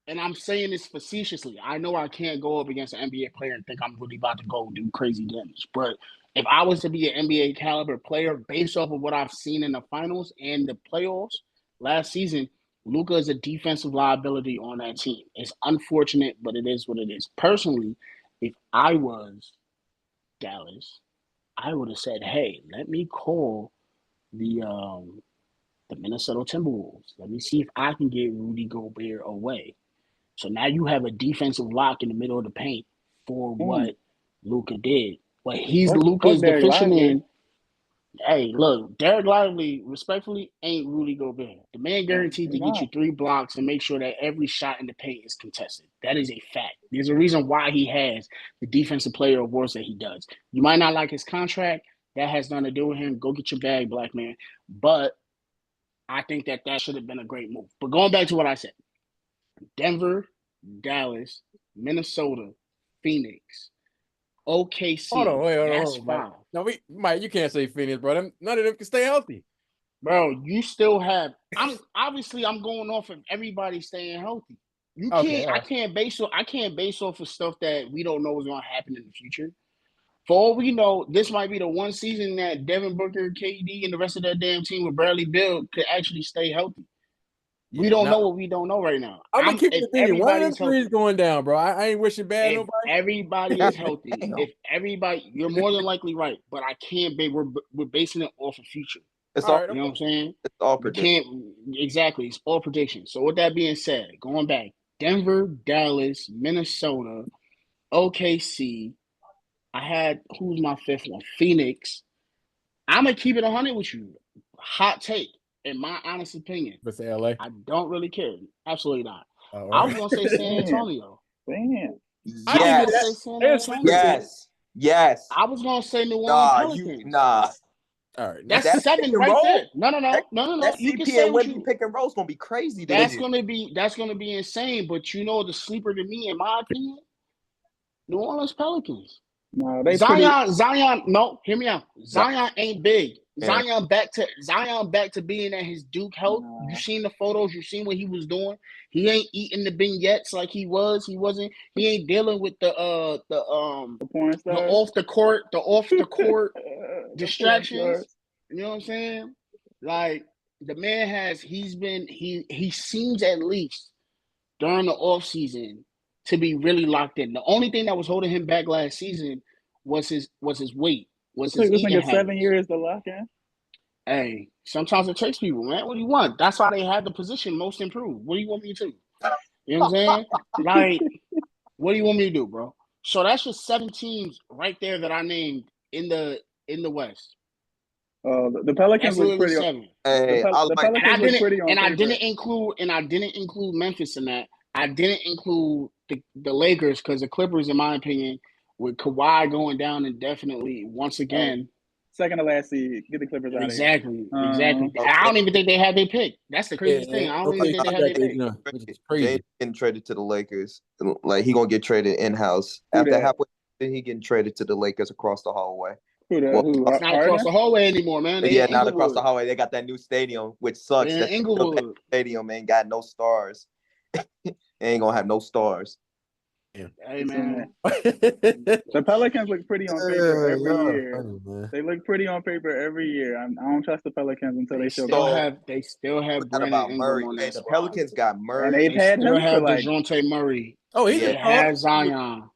And I'm saying this facetiously. I know I can't go up against an NBA player and think I'm really about to go do crazy damage. But if I was to be an NBA caliber player based off of what I've seen in the finals and the playoffs last season, Luka is a defensive liability on that team. It's unfortunate, but it is what it is. Personally, if I was Dallas, I would have said, "Hey, let me call the Minnesota Timberwolves. Let me see if I can get Rudy Gobert away." So now you have a defensive lock in the middle of the paint for what Luka did. What Luka is Derek deficient Lively. in. Hey, look, Derek Lively, respectfully, ain't Rudy Gobert. The man guaranteed to get you 3 blocks and make sure that every shot in the paint is contested. That is a fact. There's a reason why he has the defensive player awards that he does. You might not like his contract. That has nothing to do with him. Go get your bag, black man. But I think that should have been a great move. But going back to what I said, Denver, Dallas, Minnesota, Phoenix, OKC. Hold on, That's Mike. 5. No, Mike, you can't say Phoenix, bro. None of them can stay healthy. Bro, you still have. I'm going off of everybody staying healthy. You can't. Okay, I can't base off of stuff that we don't know is going to happen in the future. For all we know, this might be the one season that Devin Booker, KD, and the rest of that damn team with Bradley Beal could actually stay healthy. We don't know what we don't know right now. I'm gonna keep it thinking. One of them threes going down, bro. I ain't wishing bad if nobody. Everybody is healthy. If everybody, you're more than likely right, but I can't be. We're basing it off of future. It's all, you know what I'm saying? It's all prediction. Exactly. It's all prediction. So with that being said, going back, Denver, Dallas, Minnesota, OKC. I had who's my 5th one? Phoenix. I'm gonna keep it 100 with you. Hot take, in my honest opinion. But say LA. I don't really care. Absolutely not. I was gonna say San Antonio. Damn. Yes. Yes. I was gonna say New Orleans Pelicans. All right. That's 7 right there. No. That You CP can say and Wemby pick and roll is gonna be crazy. That's gonna be insane. But you know the sleeper to me, in my opinion, New Orleans Pelicans. No, Zion. No, hear me out. Zion ain't big. Yeah. Zion back to being at his Duke health. No. You seen the photos. You seen what he was doing. He ain't eating the vignettes like he was. He wasn't. He ain't dealing with the off the court distractions. You know what I'm saying? Like the man he seems at least during the off season to be really locked in. The only thing that was holding him back last season was his weight. This nigga 7 years to lock in. Hey, sometimes it takes people, man. What do you want? That's why they had the position most improved. What do you want me to do? You know what I'm saying? Like, what do you want me to do, bro? So that's just 7 teams right there that I named in the West. The Pelicans look pretty. 7. The Pelicans look pretty on paper. I didn't include Memphis in that. I didn't include the Lakers because the Clippers, in my opinion, with Kawhi going down indefinitely once again. Second to last seed, get the Clippers out of here. Exactly. I don't even think they had their pick. That's the craziest thing. I don't even think they had their pick. Which is crazy. Jay getting traded to the Lakers. Like, he gonna get traded in-house. After halfway, he getting traded to the Lakers across the hallway. It's not across the hallway anymore, man. Not across the hallway. They got that new stadium, which sucks. That stadium ain't got no stars. Ain't gonna have no stars. Yeah. Hey, man. The Pelicans look pretty on paper every year. They look pretty on paper every year. I don't trust the Pelicans until they show. They still have Brandon Ingram on that. The Pelicans got Murray. And they've had him have for DeJounte Murray. Oh, they have Zion.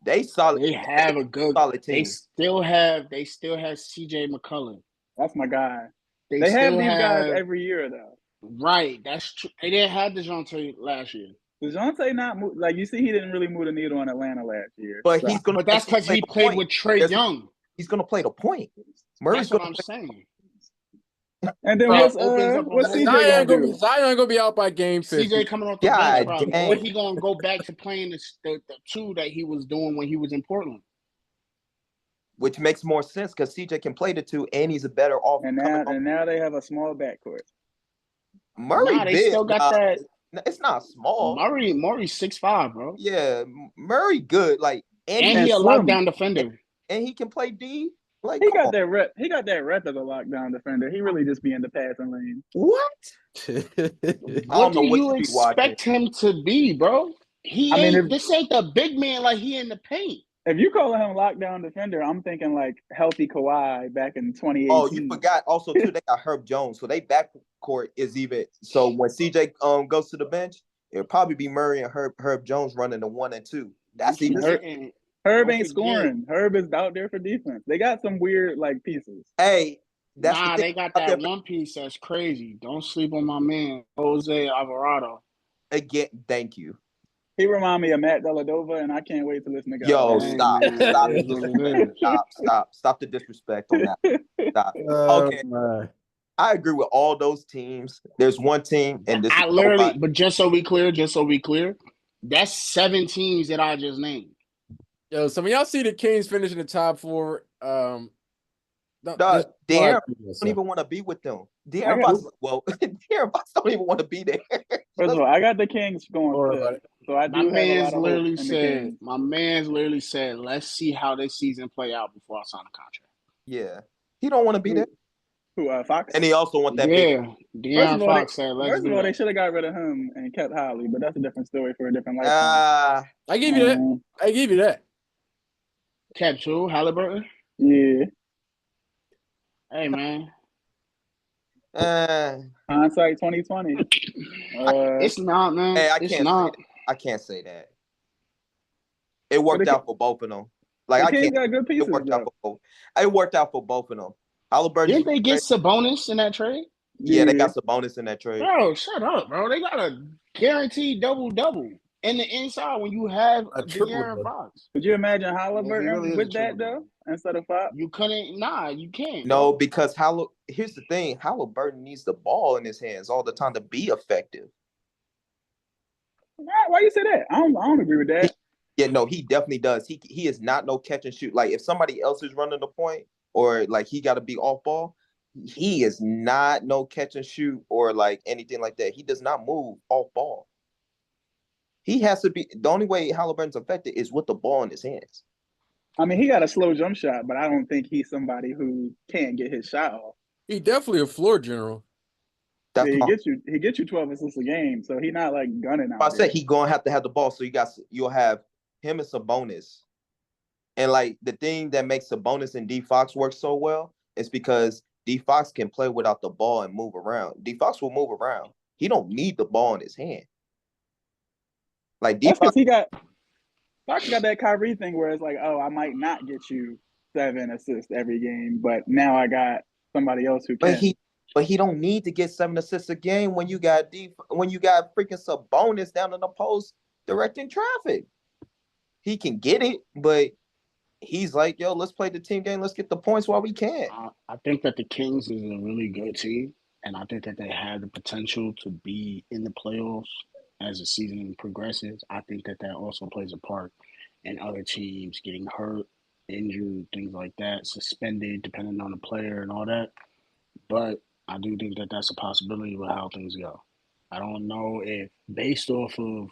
They solid. They have a good solid team. They still have CJ McCollum. That's my guy. They have these guys every year though. Right, that's true. They didn't have DeJounte last year. DeJounte not like you see, he didn't really move the needle on Atlanta last year. But that's because he played with Trae Young. He's gonna play the point. Murray's what I'm saying. And then what's CJ gonna do? Zion gonna be out by game 50. CJ coming off the bench, probably. Or he gonna go back to playing the 2 that he was doing when he was in Portland. Which makes more sense because CJ can play the 2 and he's a better off. And now they have a small backcourt. Murray, they still got that. It's not small. Murray's 6'5", bro. Yeah, Murray good. Like and he a lockdown defender. And he can play D. Like, He come got on. that rep. He got that rep as a lockdown defender. He really just be in the passing lane. What? I What don't do know what you you be watching. expect him to be, bro? I mean, This ain't the big man like he in the paint. if you calling him lockdown defender, I'm thinking like healthy Kawhi back in Oh, you 2018. forgot also too, they got Herb Jones. So they backcourt is even so when CJ goes to the bench, it'll probably be Murray and Herb Jones running the 1 and 2. You That's keep even forgetting. Herb Don't ain't forget. scoring. Herb is out there for defense. They got some weird like pieces. hey, that's the Nah, thing they got out there that one piece that's crazy. Don't sleep on my man, Jose Alvarado. again. Thank you. He remind me of Matt Dellavedova, and I can't wait till this nigga out Yo, the Hey, league. stop. man, Stop it the is what it disrespect. is. Stop the disrespect on that. Stop. My. I agree with all those teams. There's one team, and this is I literally, nobody. but just so we clear, that's 7 teams that I just named. Yo, so when y'all see the Kings finish in the top 4, just De'Aaron don't even want to be with them. I De'Aaron got, Fox, well, De'Aaron Fox don't even want to be there. first of all, I got the Kings going Or fifth, about it. so I My do have a lot man's of hope literally in the said, Kings. let's see how this season play out before I sign a contract. Yeah, he don't want to be there, Who Fox? and he also want that big. Yeah, First of De'Aaron all, Fox said, let's do they that. should have got rid of him and kept Holly, but that's a different story for a different lifetime. I give you that. I give you that. Kept who? Halliburton? Yeah. Hey, man. Hindsight 2020. It's not, man. Hey, It's not. I can't say that. It But worked out for both of them. Like the I Kings can't. got good It pieces worked out though. for both. It worked out for both of them. Halliburton is Didn't they get great. Sabonis in that trade? Yeah, they Yeah. got some bonus in that trade. Bro, shut up, bro. They got a guaranteed double-double in the inside when you have A triple De'Aaron double. Fox. Could you imagine It Halliburton really is a with that triple though double. instead of Fox? You couldn't. Nah, you can't, No, bro. because here's the thing: Halliburton needs the ball in his hands all the time to be effective. Why you say that? I don't agree with that. Yeah, no, he definitely does. He is not no catch and shoot. Like if somebody else is running the point or like he got to be off ball, he is not no catch and shoot or like anything like that. He does not move off ball. He has to be the only way Halliburton's effective is with the ball in his hands. I mean, he got a slow jump shot, but I don't think he's somebody who can't get his shot off. He definitely a floor general. That's Yeah, my. he gets you 12 assists a game, so he's not like gunning I out said there. he gonna have to have the ball, so you'll have him and Sabonis. And like the thing that makes Sabonis and D Fox work so well is because D Fox can play without the ball and move around. D Fox will move around. He don't need the ball in his hand. Like D That's Fox, because Fox got that Kyrie thing where it's like, oh, I might not get you 7 assists every game, but now I got somebody else who but can. he don't need to get 7 assists a game when you got freaking Sabonis down in the post directing traffic. He can get it, but he's like, yo, let's play the team game. Let's get the points while we can. I think that the Kings is a really good team, and I think that they have the potential to be in the playoffs as the season progresses. I think that also plays a part in other teams getting hurt, injured, things like that, suspended, depending on the player and all that. But I do think that that's a possibility with how things go. I don't know if, based off of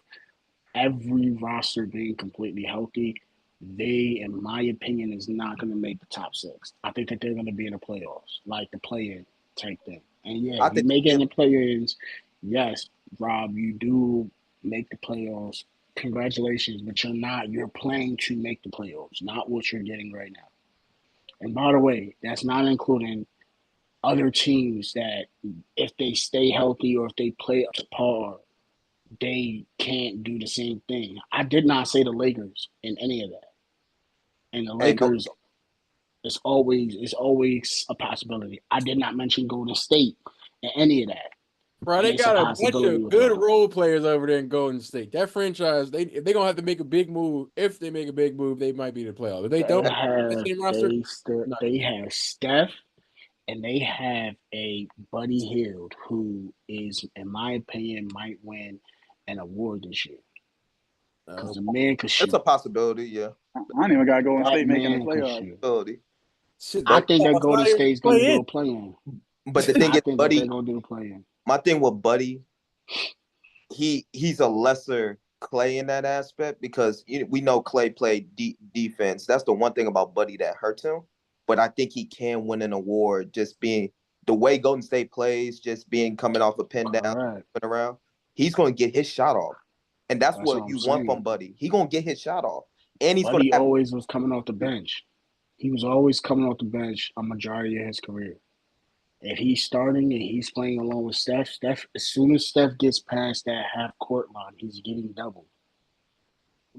every roster being completely healthy, they, in my opinion, is not going to make the top 6. I think that they're going to be in the playoffs, like the play-in type thing. And yeah, I you think make it in the play-ins. Yes, Rob, you do make the playoffs. Congratulations, but you're not. You're playing to make the playoffs, not what you're getting right now. And by the way, that's not including other teams that, if they stay healthy or if they play up to par, they can't do the same thing. I did not say the Lakers in any of that. And the and no, Lakers is always a possibility. I did not mention Golden State in any of that. Bro, And they it's a got a bunch possibility of with good them. role players over there in Golden State. That franchise, if they're gonna have to make a big move. If they make a big move, they might be the playoff. If they don't, the same roster, no. They have Steph and they have a Buddy Hield who is, in my opinion, might win an award this year. Because the man could it's shoot. a possibility, yeah. I don't even got Golden That State making the man could playoffs. shoot. Possibility. Shit, I that think that Golden somebody State's going to play do in. a play-in. But the thing I is, think that they're Buddy, going to do the play-in. my thing with Buddy, he's a lesser Clay in that aspect because we know Clay played defense. That's the one thing about Buddy that hurts him. but I think he can win an award just being the way Golden State plays, just being coming off a pin down, Correct. around. He's going to get his shot off. And that's That's what what I'm you want from saying. Buddy. He's going to get his shot off. And he's going to Buddy have always was coming off the bench. He was always coming off the bench a majority of his career. If he's starting and he's playing along with Steph, as soon as Steph gets past that half court line, he's getting double.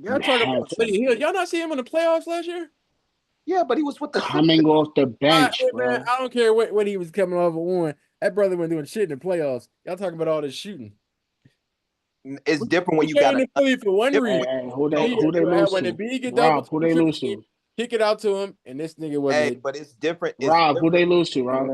Y'all You talking have about Buddy to. Hield. Y'all not see him in the playoffs last year? Yeah, but he was with the Coming off the bench, Hey, bro. man, I don't care what he was coming off of one. That brother wasn't doing shit in the playoffs. Y'all talking about all this shooting. It's different when He you came got to Philly for one reason. Hey, who they When lose the to? B get double Rob, who team they lose triple, to? kick it out to him, and this nigga wasn't hitting. but it's different. It's Rob, who different. they lose to, Rob?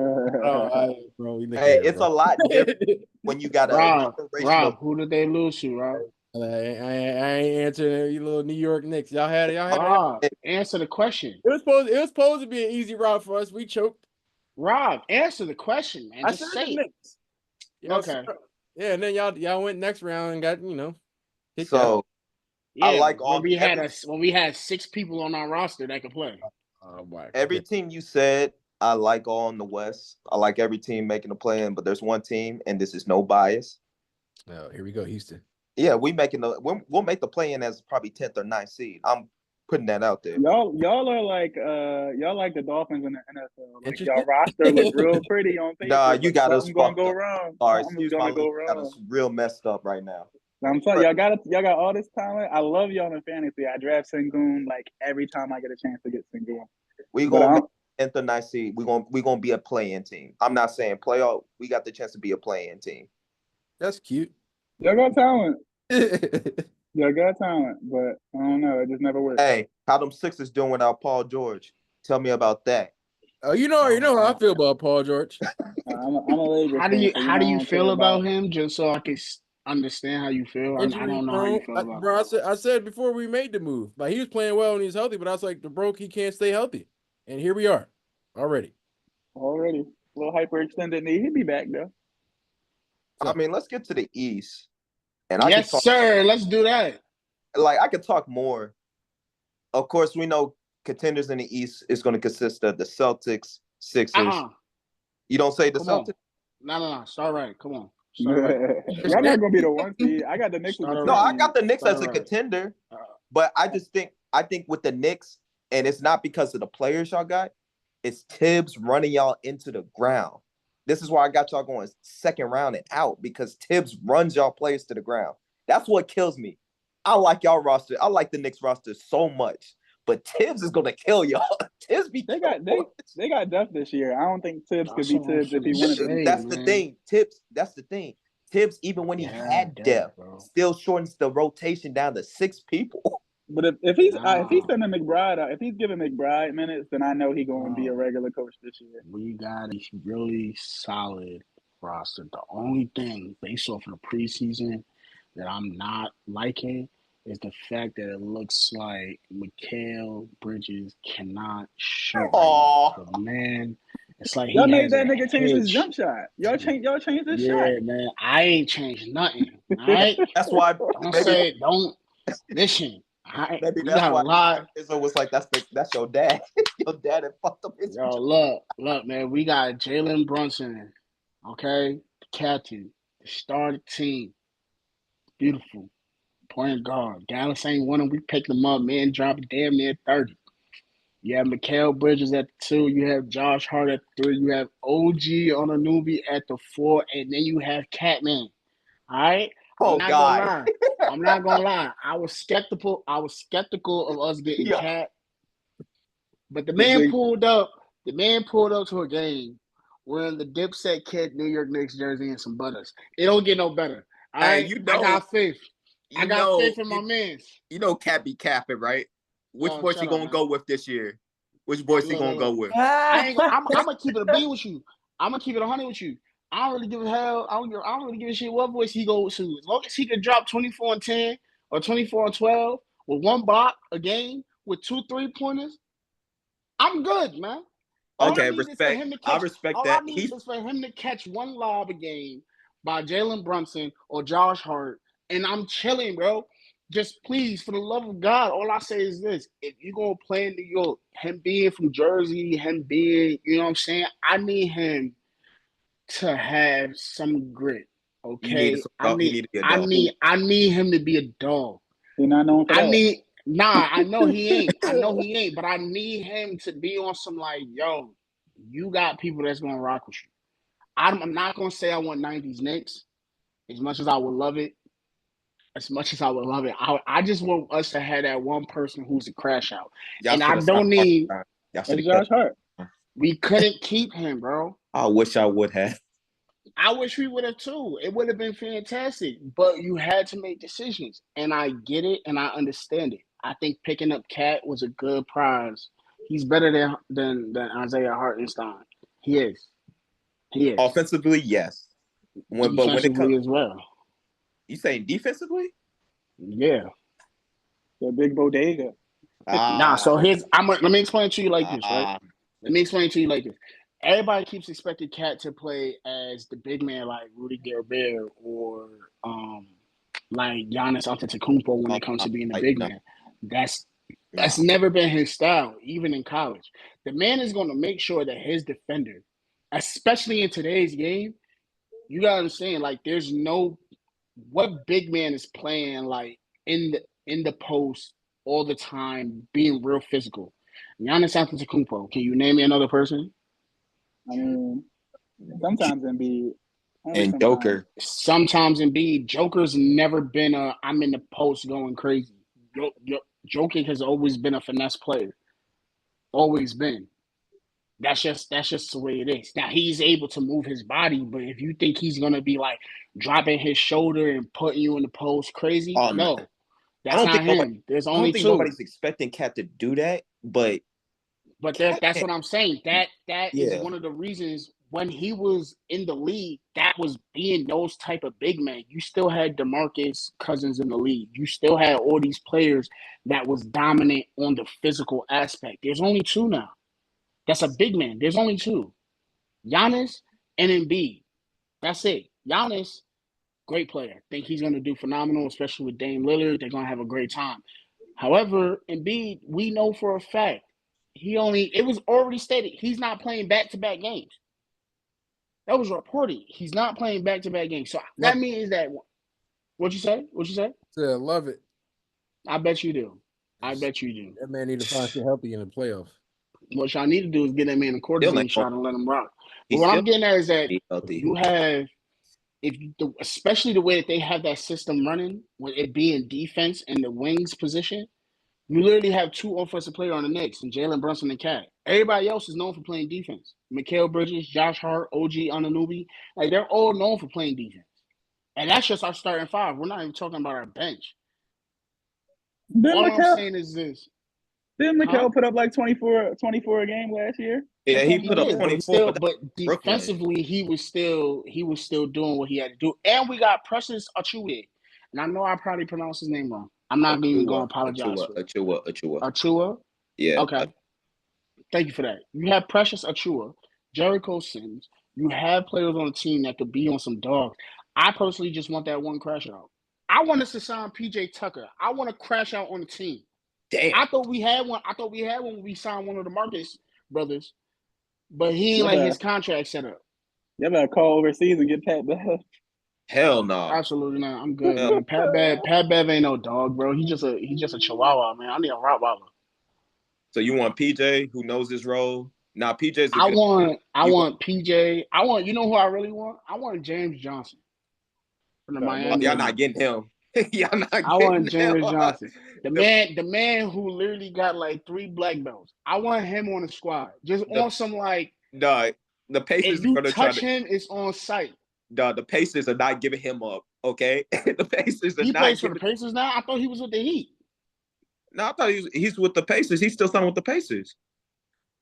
Bro, Hey, it's a lot different when you got a Rob, who did they lose to, Rob? I ain't answering you little New York Knicks. Y'all had Rob, answer the question. It was supposed to be an easy route for us. We choked. Rob, answer the question, man. Just say it. Okay. Yeah, and then y'all went next round and got kicked so out. Yeah, I like all when we had 6 people on our roster that could play. Every team you said I like all in the West. I like every team making a play in, but there's one team, and this is no bias. Oh, here we go, Houston. Yeah, we'll make the play in as probably 10th or 9th seed. I'm putting that out there. Y'all are like y'all like the Dolphins in the NFL. Like y'all roster look real pretty on paper. Nah, you got us something gonna fucked go up. wrong. Sorry, Something's excuse my gonna go language. Got wrong. us real messed up right now. I'm telling y'all got all this talent. I love y'all in fantasy. I draft Sengun like every time I get a chance to get Sengun. We gonna make 10th or 9th seed. We gonna be a play-in team. I'm not saying playoff. We got the chance to be a play-in team. That's cute. Y'all got talent. Y'all got talent, but I don't know. It just never works. Hey, how them Sixers doing without Paul George? Tell me about that. Oh, you know how I feel about Paul George. I'm a Lakers How do you feel about him? Just so I can understand how you feel. I don't know how you feel about bro, I said before we made the move, like he was playing well when he was healthy, but I was like, he can't stay healthy, and here we are, already. A little hyperextended knee. He'll be back though. I mean, let's get to the East. And yes, sir. Let's do that. Like, I could talk more. Of course, we know contenders in the East is going to consist of the Celtics, Sixers. You don't say the Celtics? No. Start right. Come on. Y'all not gonna be the 1 seed. I got the Knicks. No, I got the Knicks as a contender. But I think with the Knicks, and it's not because of the players y'all got, it's Tibbs running y'all into the ground. This is why I got y'all going second round and out, because Tibbs runs y'all players to the ground. That's what kills me. I like y'all roster. I like the Knicks roster so much, but Tibbs is gonna kill y'all. Tibbs they got depth this year. I don't think Tibbs could be Tibbs if he wanted to. That's the thing. That's the thing. Tibbs, even when he had depth, still shortens the rotation down to 6 people. But if he's sending McBride out, if he's giving McBride minutes, then I know he's going to be a regular coach this year. We got a really solid roster. The only thing based off of the preseason that I'm not liking is the fact that it looks like Mikal Bridges cannot shoot. The man, it's like y'all made that nigga change his jump shot. Y'all changed his shot. Yeah, man, I ain't changed nothing. All right, that's why. Don't listen. Maybe that's why Izzo was like, that's your dad. Your dad had fucked up his. Yo, look, man, we got Jalen Brunson, okay, the captain, the starting team, beautiful point guard. Dallas ain't winning. We picked them up, man. Dropped damn near 30. You have Mikal Bridges at the 2. You have Josh Hart at the 3. You have OG Anunoby at the 4, and then you have Catman. All right. I'm not gonna lie. I was skeptical of us getting Cat, but the man pulled up. The man pulled up to a game wearing the Dipset Kid New York Knicks jersey and some butters. It don't get no better. All right, I got faith. I got faith in my mans. You know, Cat be capping, right? Which voice he gonna go with this year? Which voice he gonna go with? I'm gonna keep it a beat with you. I'm gonna keep it 100 with you. I don't really give a hell. I don't really give a shit what voice he goes to. As long as he can drop 24 and 10 or 24 and 12 with 1 block a game with 2 3-pointers, I'm good, man. Okay, respect. I respect that. All I need is for him to catch 1 lob a game by Jalen Brunson or Josh Hart, and I'm chilling, bro. just please, for the love of God, all I say is this: if you're gonna play in New York, him being from Jersey, him being, you know what I'm saying, I need him to have some grit. You needed Okay, some dog. He needed to be a dog. I need him to be a dog. He's not known for that. I know he ain't. I know he ain't, but I need him to be on some like, yo, you got people that's gonna rock with you. I'm not gonna say I want 90s Knicks as much as I would love it. As much as I would love it, I just want us to have that one person who's a crash out. Y'all And should I have don't stopped. need. Y'all should It's have Josh kept. Hart. We couldn't keep him, bro. I wish I would have. I wish we would have too. It would have been fantastic, but you had to make decisions, and I get it and I understand it. I think picking up Cat was a good prize. He's better than Isaiah Hartenstein. He is. He is Offensively, yes. But when it comes, defensively as well. you saying defensively? Yeah. The big bodega. Nah. Ah, So let me explain it to you like this, right? ah, Let me explain it to you like this. Everybody keeps expecting Cat to play as the big man like Rudy Gobert or like Giannis Antetokounmpo when it comes to being the like big no, man. That's no. that's never been his style, even in college. The man is going to make sure that his defender, especially in today's game, you gotta understand. Like, there's no what big man is playing like in the post all the time, being real physical. Giannis Antetokounmpo. Can you name me another person? I mean, sometimes Embiid, only And sometimes. Joker. Sometimes Embiid. Joker's never been a I'm in the post going crazy. Joker has always been a finesse player. Always been. That's just the way it is. Now he's able to move his body, but if you think he's gonna be like dropping his shoulder and putting you in the post crazy, Oh no, no, I that's don't think not nobody. him. There's I don't only think two. nobody's expecting Cat to do that. But But Cat, that's what I'm saying. That is yeah. one of the reasons when he was in the league, that was being those type of big men. You still had DeMarcus Cousins in the league. You still had all these players that was dominant on the physical aspect. There's only two now. That's a big man. There's only two. Giannis and Embiid. That's it. Giannis, great player. Think he's gonna do phenomenal, especially with Dame Lillard. They're gonna have a great time. However, Embiid, we know for a fact it was already stated he's not playing back to back games. That was reported. He's not playing back to back games. So Love that means that what you say? What you say? it. Love it. I bet you do. I bet you do. That man need to find shit healthy in the playoffs. What y'all need to do is get that man a Still cortisone ain't gonna, shot and let him rock. But he's what still I'm getting at is that be healthy. you have especially the way that they have that system running, with it being defense in the wings position, you literally have two offensive players on the Knicks, and Jalen Brunson and Cat. Everybody else is known for playing defense. Mikal Bridges, Josh Hart, OG Anunoby, like they're all known for playing defense. And that's just our starting five. We're not even talking about our bench. Didn't All I'm Mikal, saying is this, didn't huh? Mikal put up like 24 a game last year? Yeah, he Something He like put up did, that. but 24, but that's Brooklyn. defensively he was still doing what he had to do. And we got Precious Achiuwa. And I know I probably pronounced his name wrong. I'm not even Achua, gonna apologize for it. Achua. Achua? Yeah, Okay. Thank you for that. You have Precious Achua, Jericho Sims. You have players on the team that could be on some dogs. I personally just want that one crash out. I want us to sign PJ Tucker. I want to crash out on the team. damn. I thought we had one. I thought we had one when we signed one of the Marcus brothers, but he ain't Yeah, like his contract set up. you better call overseas and get Pat Bev. Hell no. Absolutely not. I'm good, Hell, man. Pat Bev ain't no dog, bro. He just a chihuahua, man. I need a Rottweiler. so you want PJ who knows his role? Nah, PJ's a I good. want I You want? want PJ. You know who I really want? I want James Johnson from the Oh, Oh, Miami man. y'all not Heat. getting him. Y'all not I getting want him. James Johnson. The The man who literally got like 3 black belts. I want him on the squad. Just the on some like the the if Pacers are you gonna try touch to. him, it's on site. The Pacers are not giving him up. Okay, the Pacers are He not plays for the giving. Pacers now. I thought he was with the Heat. No, I thought he's with the Pacers. He's still signed with the Pacers.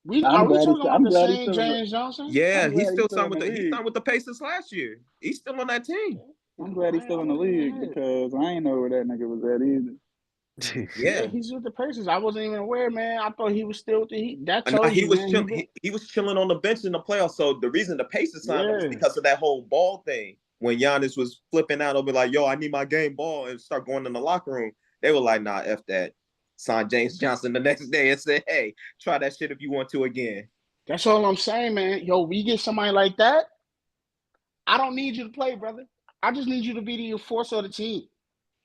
We I'm are we glad talking about I'm the glad he's same still in the James Johnson? Yeah, I'm he's glad he's still still signed in with the he league. signed with the Pacers last year. He's still on that team. I'm glad he's still in the I wasn't league even because I ain't know where that nigga was at either. Yeah, Yeah. he's with the Pacers. I wasn't even aware, man. I thought he was still with the Heat. That Nah, tells he you, was man. chilling. He was chilling on the bench in the playoffs. So the reason the Pacers signed him is Yeah. because of that whole ball thing. When Giannis was flipping out, he'll be like, "Yo, I need my game ball," and start going in the locker room. They were like, nah, F that. Signed James Johnson the next day and said, hey, try that shit if you want to again. That's all I'm saying, man. Yo, we get somebody like that. I don't need you to play, brother. I just need you to be the enforcer of the team.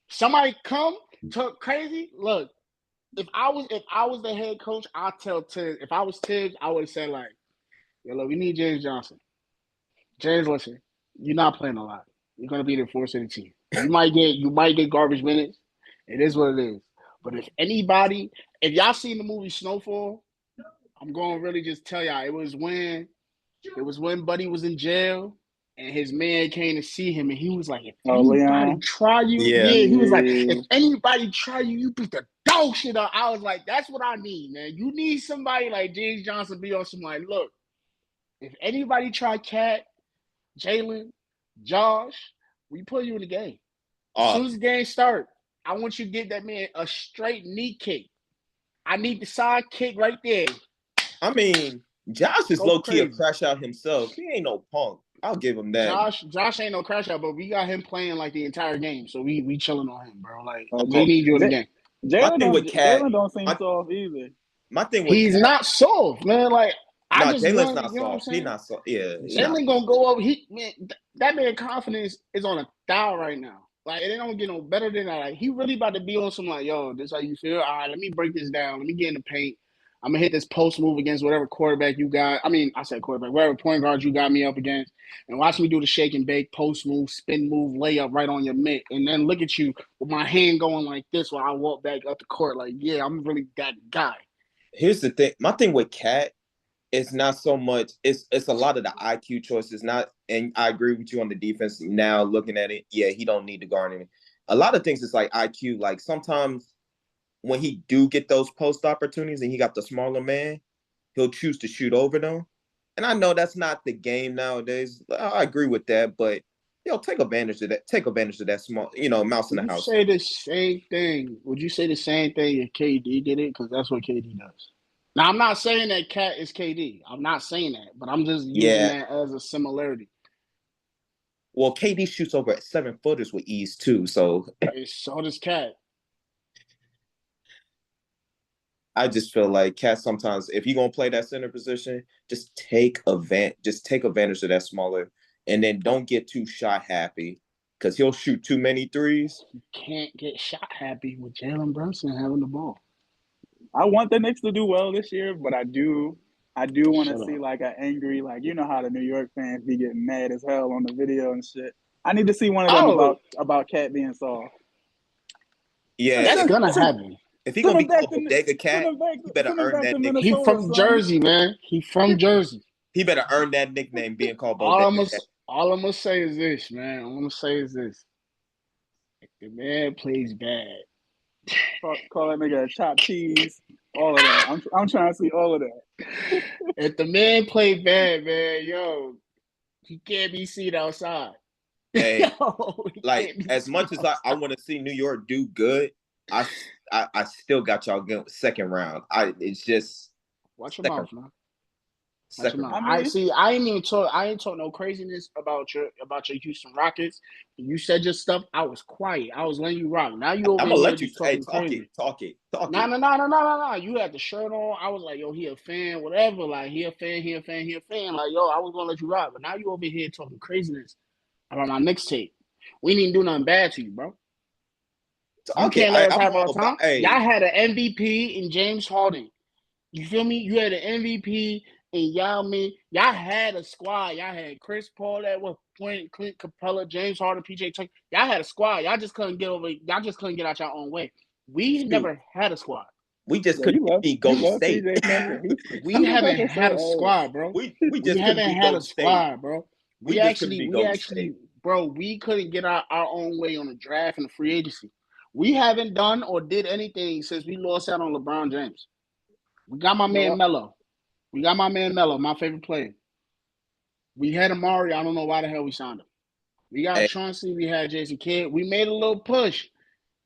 Somebody come talk crazy. Look, if I was the head coach, I'd tell Tibbs. If I was Tibbs, I would have said like, yo, look, we need James Johnson. James, listen, you're not playing a lot. You're gonna be the force of the team. You might get garbage minutes. It is what it is. But if y'all seen the movie Snowfall, I'm gonna really just tell y'all it was when Buddy was in jail and his man came to see him and he was like, if Oh, anybody Leon. try you, Yeah. yeah, he was like, if Yeah. anybody try you, you beat the dog shit up. I was like, that's what I need, man. You need somebody like James Johnson be on some like, look, if anybody try Cat, Jalen, Josh, we put you in the game. As soon as the game start, I want you to get that man a straight knee kick. I need the side kick right there. I mean, Josh is Go low key a crazy. crash out himself. He ain't no punk. I'll give him that. Josh ain't no crash out, but we got him playing like the entire game, so we chilling on him, bro. Like we need you in the game. My thing with Cat, Jalen don't seem my, soft either. my thing with He's Cat, not soft, man. Like I no, just Jalen's want, not you know what I'm soft. He saying? not soft. Yeah, he not. Jalen gonna go up. That man confidence is on a dial right now. Like it don't get no better than that. Like he really about to be on some like, yo, this how you feel? All right, let me break this down. Let me get in the paint. I'm gonna hit this post move against whatever quarterback you got. I mean, I said quarterback, whatever point guard you got me up against, and watch me do the shake and bake, post move, spin move, layup right on your mitt, and then look at you with my hand going like this while I walk back up the court. Like, yeah, I'm really that guy. Here's the thing. My thing with Cat is not so much. It's a lot of the IQ choices. Not, and I agree with you on the defense. Now looking at it, yeah, he don't need to guard him. A lot of things is like IQ. Like sometimes when he do get those post opportunities and he got the smaller man, he'll choose to shoot over them. And I know that's not the game nowadays. I agree with that, but take advantage of that. Take advantage of that small, mouse in Would the you house. say the same thing? Would you say the same thing if KD did it? Because that's what KD does. Now, I'm not saying that Cat is KD. I'm not saying that, but I'm just using Yeah. that as a similarity. Well, KD shoots over 7-footers with ease too, so So does Cat. I just feel like Cat sometimes, if you're gonna play that center position, just take advantage of that smaller, and then don't get too shot happy because he'll shoot too many threes. You can't get shot happy with Jalen Brunson having the ball. I want the Knicks to do well this year, but I do want to Shut see up. like an angry, like you know how the New York fans be getting mad as hell on the video and shit. I need to see one of them Oh, about Cat being soft. Yeah, that's Send gonna send, happen. if he send gonna him be back called to Bodega Cat, he better send him earn back to that He nickname. Minnesota, from son. Jersey, man. He from Jersey. He better earn that nickname being called All I'm Bodega gonna Cat. all I'm gonna say is this, man. All I'm gonna say is this: if the man plays bad, Call that nigga a chopped cheese. All of that. I'm trying to see all of that. if the man play bad, man, yo, he can't be seen outside. Hey, Yo, he like can't be as seen much as I outside. want to see New York do good, I still got y'all going second round. It's just Watch your second mouth, man. Watch your second mouth. round. I I mean, see. I ain't even talk. I ain't talk no craziness about your Houston Rockets. When you said your stuff, I was quiet. I was letting you rock. Now you over I'm gonna here let you just hey talking talk it, crazy. talk it, talk No, it. no, no, no, no, no, no. You had the shirt on. I was like, yo, he a fan, whatever. Like, he a fan, he a fan, he a fan. Like, yo, I was gonna let you rock. But now you over here talking craziness about my mixtape. We didn't do nothing bad to you, bro. You Okay, can't let us I'm have all our about time. hey. Y'all had an MVP in James Harden. You feel me? You had an MVP in Yao Ming. Y'all had a squad. Y'all had Chris Paul at one point, Clint Capella, James Harden, PJ Tucker. Y'all had a squad. Y'all just couldn't get over. Y'all just couldn't get out your own way. We Shoot, never had a squad. we just yeah, couldn't beat you Golden love State. PJ Tucker. We PJ haven't Tucker had a so ass. squad, bro. We We just couldn't haven't beat had a Golden State. squad, bro. We just couldn't beat Golden State. Bro, we couldn't get our own way on the draft and the free agency. We haven't done or did anything since we lost out on LeBron James. We got my man Well, Melo. My favorite player. We had Amari. I don't know why the hell we signed him. We got Hey, Chauncey. We had Jason Kidd. We made a little push,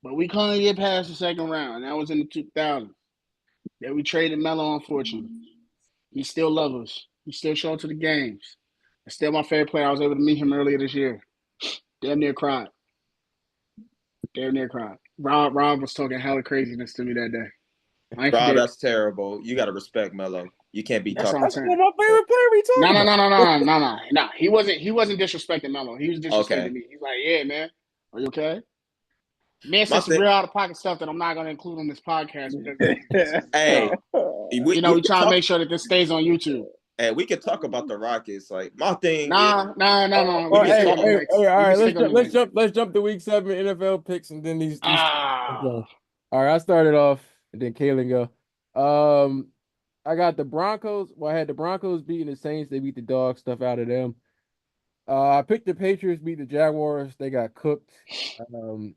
but we couldn't get past the second round. And that was in the 2000s. Then we traded Melo, unfortunately. He still loves us. He still show up to the games. It's still my favorite player. I was able to meet him earlier this year. Damn near cried. Damn near crying. Rob was talking hella craziness to me that day. I ain't Rob, forget. that's terrible. You gotta respect Melo. You can't be That's talking. what I'm That's saying. one of my favorite player we No, talking no, no, about. no, no, no, no, no. He wasn't disrespecting Melo. He was disrespecting Okay. me. He's like, yeah, man. Are you okay? Man My said some thing. real out of pocket stuff that I'm not gonna include on this podcast because this is Hey, we we can trying to talk. make sure that this stays on YouTube. Hey, we can talk about the Rockets. Like my thing is, Nah. We Oh, can hey, stick on the hey, Knicks. hey, all We right, can stick on the Knicks. let's jump to week 7 NFL picks and then these. Ah, Okay. All right, I started off and then Kalen go. I got the Broncos. Well, I had the Broncos beating the Saints. They beat the dog stuff out of them. I picked the Patriots beat the Jaguars. They got cooked. Um,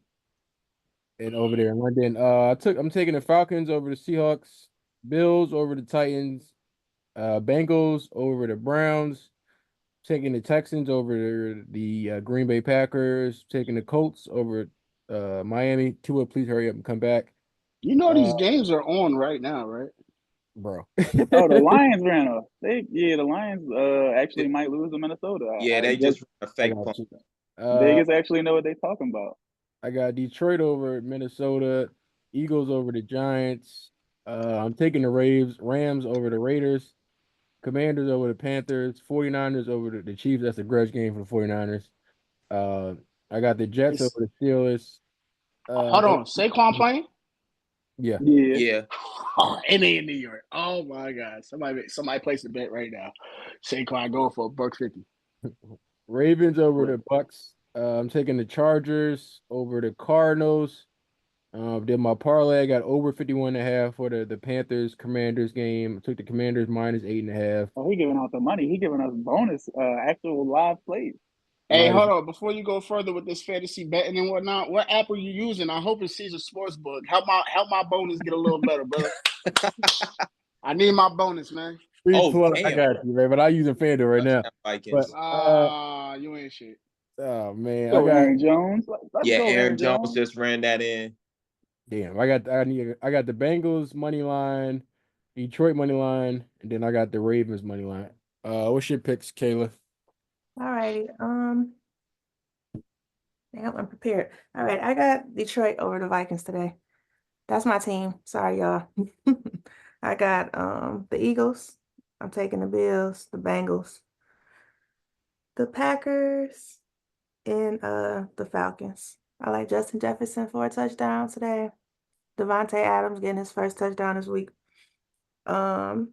and over there in London. I'm taking the Falcons over the Seahawks, Bills over the Titans, Bengals over the Browns, taking the Texans over the Green Bay Packers, taking the Colts over Miami. Tua, please hurry up and come back. you know Uh, these games are on right now, right? bro. Oh, the Lions ran off. The Lions actually might lose to Minnesota. yeah, I they guess just run a I fake got punt. you. Uh, Vegas actually know what they're talking about. I got Detroit over Minnesota, Eagles over the Giants. I'm taking the Rams over the Raiders, Commanders over the Panthers, 49ers over the Chiefs. That's a grudge game for the 49ers. Uh, I got the Jets over It's, the Steelers. hold Oh, on, Saquon playing? yeah. Yeah. Yeah, And they in New York. Oh my God! Somebody placed a bet right now. Saquon going for $1.50. Ravens over What? the Bucks. I'm taking the Chargers over the Cardinals. Did my parlay. I got over 51.5 for the Panthers Commanders game. I took the Commanders minus 8.5. Oh, he giving out the money. He giving us bonus, actual live plays. Hey, Minus hold on. Before you go further with this fantasy betting and whatnot, what app are you using? I hope it's Caesar Sportsbook. Help my bonus get a little better, brother. I need my bonus, man. Free Oh plug. I damn! got you, man. But I use a FanDuel right now. Touchdown But Vikings. You ain't shit. oh man, I Go got Aaron Jones. Let's Yeah, go Aaron Aaron Jones Jones. just ran that in. damn. I got the Bengals money line, Detroit money line, and then I got the Ravens money line. What's your picks, Kayla? All righty. Damn, I'm prepared. All right, I got Detroit over the Vikings today. That's my team. Sorry, y'all. I got the Eagles. I'm taking the Bills, the Bengals, the Packers, and the Falcons. I like Justin Jefferson for a touchdown today. Devontae Adams getting his first touchdown this week. Um,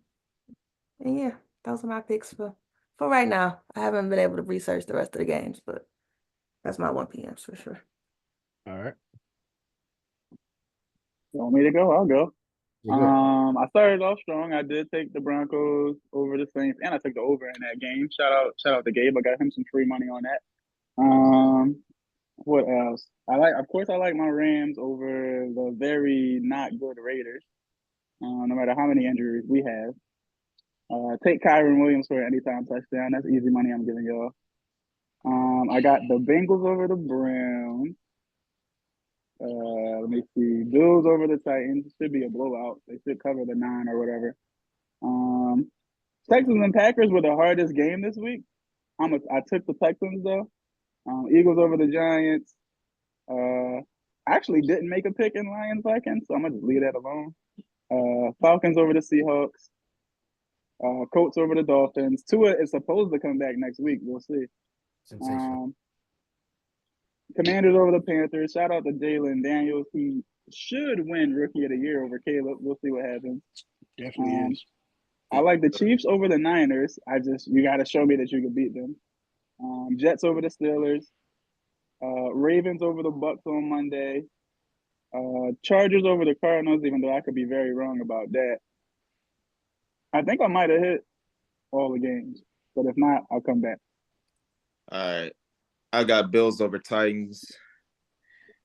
and yeah, those are my picks for right now. I haven't been able to research the rest of the games, but that's my 1 p.m. for sure. All right. You want me to go? I'll go. Yeah, go ahead. I started off strong. I did take the Broncos over the Saints, and I took the over in that game. Shout out to Gabe. I got him some free money on that. What else? Of course, I like my Rams over the very not good Raiders. No matter how many injuries we have. Take Kyron Williams for an anytime touchdown. That's easy money I'm giving y'all. I got the Bengals over the Browns. Let me see. Bills over the Titans. Should be a blowout. They should cover the 9 or whatever. Um, Texans and Packers were the hardest game this week. I took the Texans though. Eagles over the Giants. I actually didn't make a pick in Lions Vikings, so I'm gonna just leave that alone. Falcons over the Seahawks. Colts over the Dolphins. Tua is supposed to come back next week. We'll see. Sensational. Um, Commanders over the Panthers. Shout out to Jalen Daniels. He should win Rookie of the Year over Caleb. We'll see what happens. Definitely Um, is. I like the Chiefs over the Niners. You got to show me that you can beat them. Jets over the Steelers. Ravens over the Bucks on Monday. Chargers over the Cardinals, even though I could be very wrong about that. I think I might have hit all the games, but if not, I'll come back. All right, I got Bills over Titans,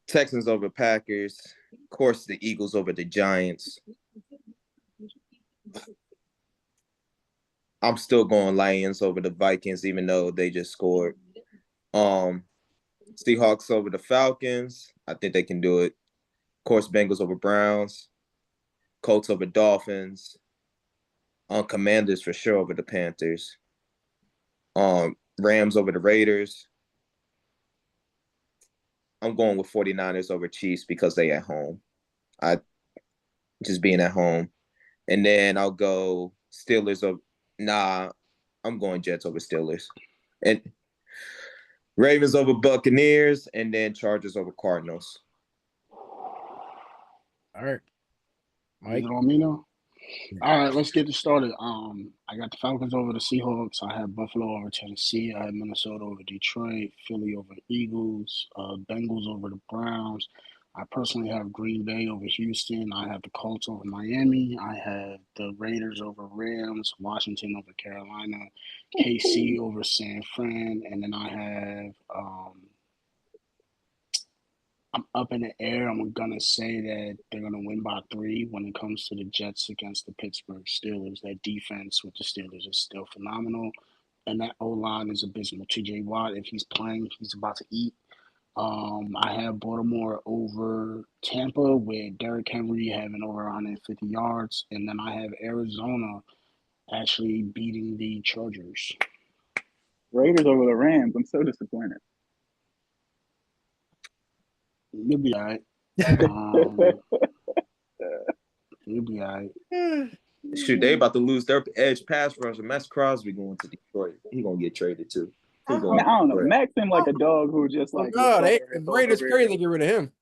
Texans over Packers, of course the Eagles over the Giants. I'm still going Lions over the Vikings, even though they just scored. Seahawks over the Falcons. I think they can do it. Of course, Bengals over Browns, Colts over Dolphins, Commanders for sure over the Panthers, Rams over the Raiders. I'm going with 49ers over Chiefs because they at home. I just being at home. And then I'll go Steelers over. Nah, I'm going Jets over Steelers. And Ravens over Buccaneers, and then Chargers over Cardinals. All right. Is Mike. it on me now? All right, let's get this started. I got the Falcons over the Seahawks. I have Buffalo over Tennessee. I have Minnesota over Detroit. Philly over Eagles. Bengals over the Browns. I personally have Green Bay over Houston. I have the Colts over Miami. I have the Raiders over Rams. Washington over Carolina. KC over San Fran. And then I have I'm up in the air. I'm gonna say that they're gonna win by 3 when it comes to the Jets against the Pittsburgh Steelers. That defense with the Steelers is still phenomenal, and that O line is abysmal. T.J. Watt, if he's playing, he's about to eat. I have Baltimore over Tampa with Derrick Henry having over 150 yards, and then I have Arizona actually beating the Chargers. Raiders over the Rams. I'm so disappointed. You'll be all right. You'll be all right. Shoot, they about to lose their edge pass rusher. Max Crosby going to Detroit. He gonna get traded too. I don't know. Max seemed like a dog who just like. Oh, Raiders crazy to get rid of him.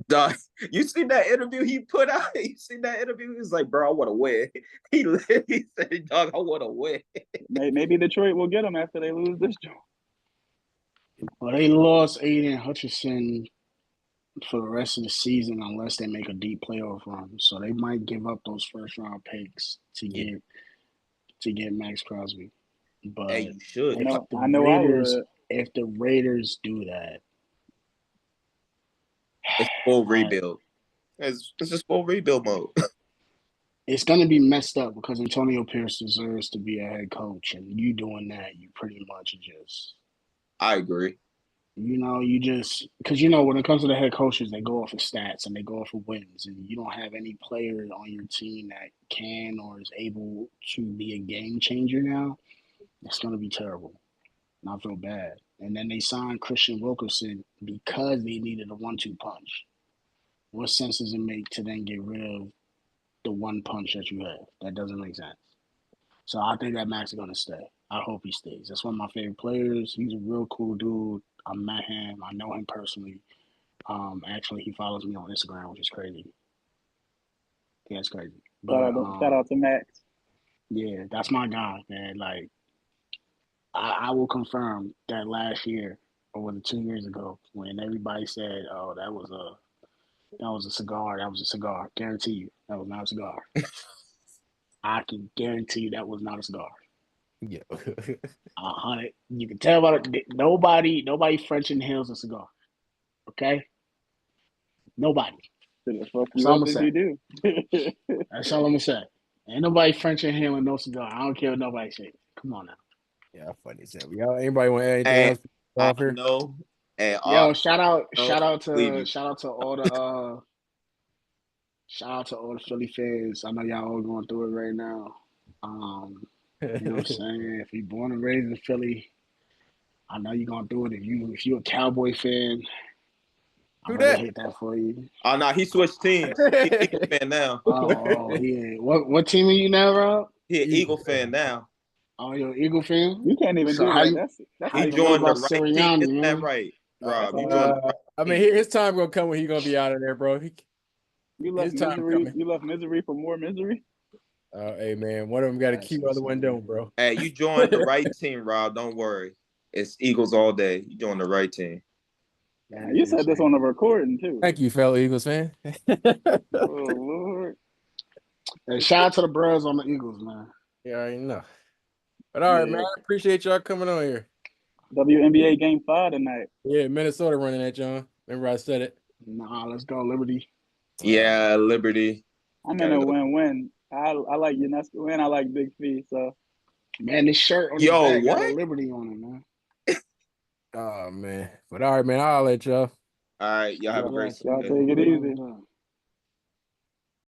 Dog, you seen that interview he put out? You seen that interview? He was like, bro, I want to win. He literally said, dog, I want to win. Maybe Detroit will get him after they lose this joint. Well, they lost Aiden Hutchinson for the rest of the season unless they make a deep playoff run. So they might give up those first round picks to get Max Crosby. But hey, you should. If the Raiders do that, it's full rebuild. It's just full rebuild mode. It's going to be messed up because Antonio Pierce deserves to be a head coach, and you doing that, you pretty much just. I agree. Because when it comes to the head coaches, they go off of stats and they go off of wins, and you don't have any player on your team that can or is able to be a game changer now. It's going to be terrible. And I feel bad. And then they signed Christian Wilkerson because they needed a 1-2 punch. What sense does it make to then get rid of the one punch that you have? That doesn't make sense. So I think that Max is going to stay. I hope he stays. That's one of my favorite players. He's a real cool dude. I met him. I know him personally. Actually, he follows me on Instagram, which is crazy. Yeah, it's crazy. But, shout out to Max. Yeah, that's my guy, man. Like, I will confirm that last year, or was it 2 years ago, when everybody said, "Oh, that was a cigar. That was a cigar." Guarantee you, that was not a cigar. I can guarantee you that was not a cigar. Yeah. 100. You can tell about it. Nobody French inhales a cigar. Okay? Nobody. That's all I'm gonna say. That's all I'm gonna say. Ain't nobody French inhaling no cigar. I don't care what nobody says. Come on now. Yeah, funny as hell. Y'all, anybody want anything else off here? No. And, yo, shout out to all the Philly fans. I know y'all all going through it right now. You know what I'm saying? If you're born and raised in Philly, I know you're gonna do it. If you're a Cowboy fan, I'm gonna hit that for you. Oh no, he switched teams. He's an Eagle fan now. Oh yeah. What team are you now, Rob? He's an Eagle fan now. Oh, you're an Eagle fan? You can't even do that. He joined the right team. Isn't that right, Rob? I mean, his time gonna come when he's gonna be out of there, bro. You left misery. You left misery for more misery. Hey man, one of them got a key, other one don't, bro. Hey, you joined the right team, Rob. Don't worry. It's Eagles all day. You joined the right team. Yeah, you said this on the recording too. Thank you, fellow Eagles fan. Oh Lord. Hey, shout out to the Browns on the Eagles, man. Yeah, I know. But all right, man. I appreciate y'all coming on here. WNBA Game 5 tonight. Yeah, Minnesota running that, John. Remember I said it. Nah, let's go Liberty. Yeah, Liberty. I'm in a win-win. I like UNESCO and I like Big Fee. So, man, this shirt on the back got a Liberty on it, man. Oh man. But all right, man. I'll let y'all. All right, y'all have a great Y'all take it easy.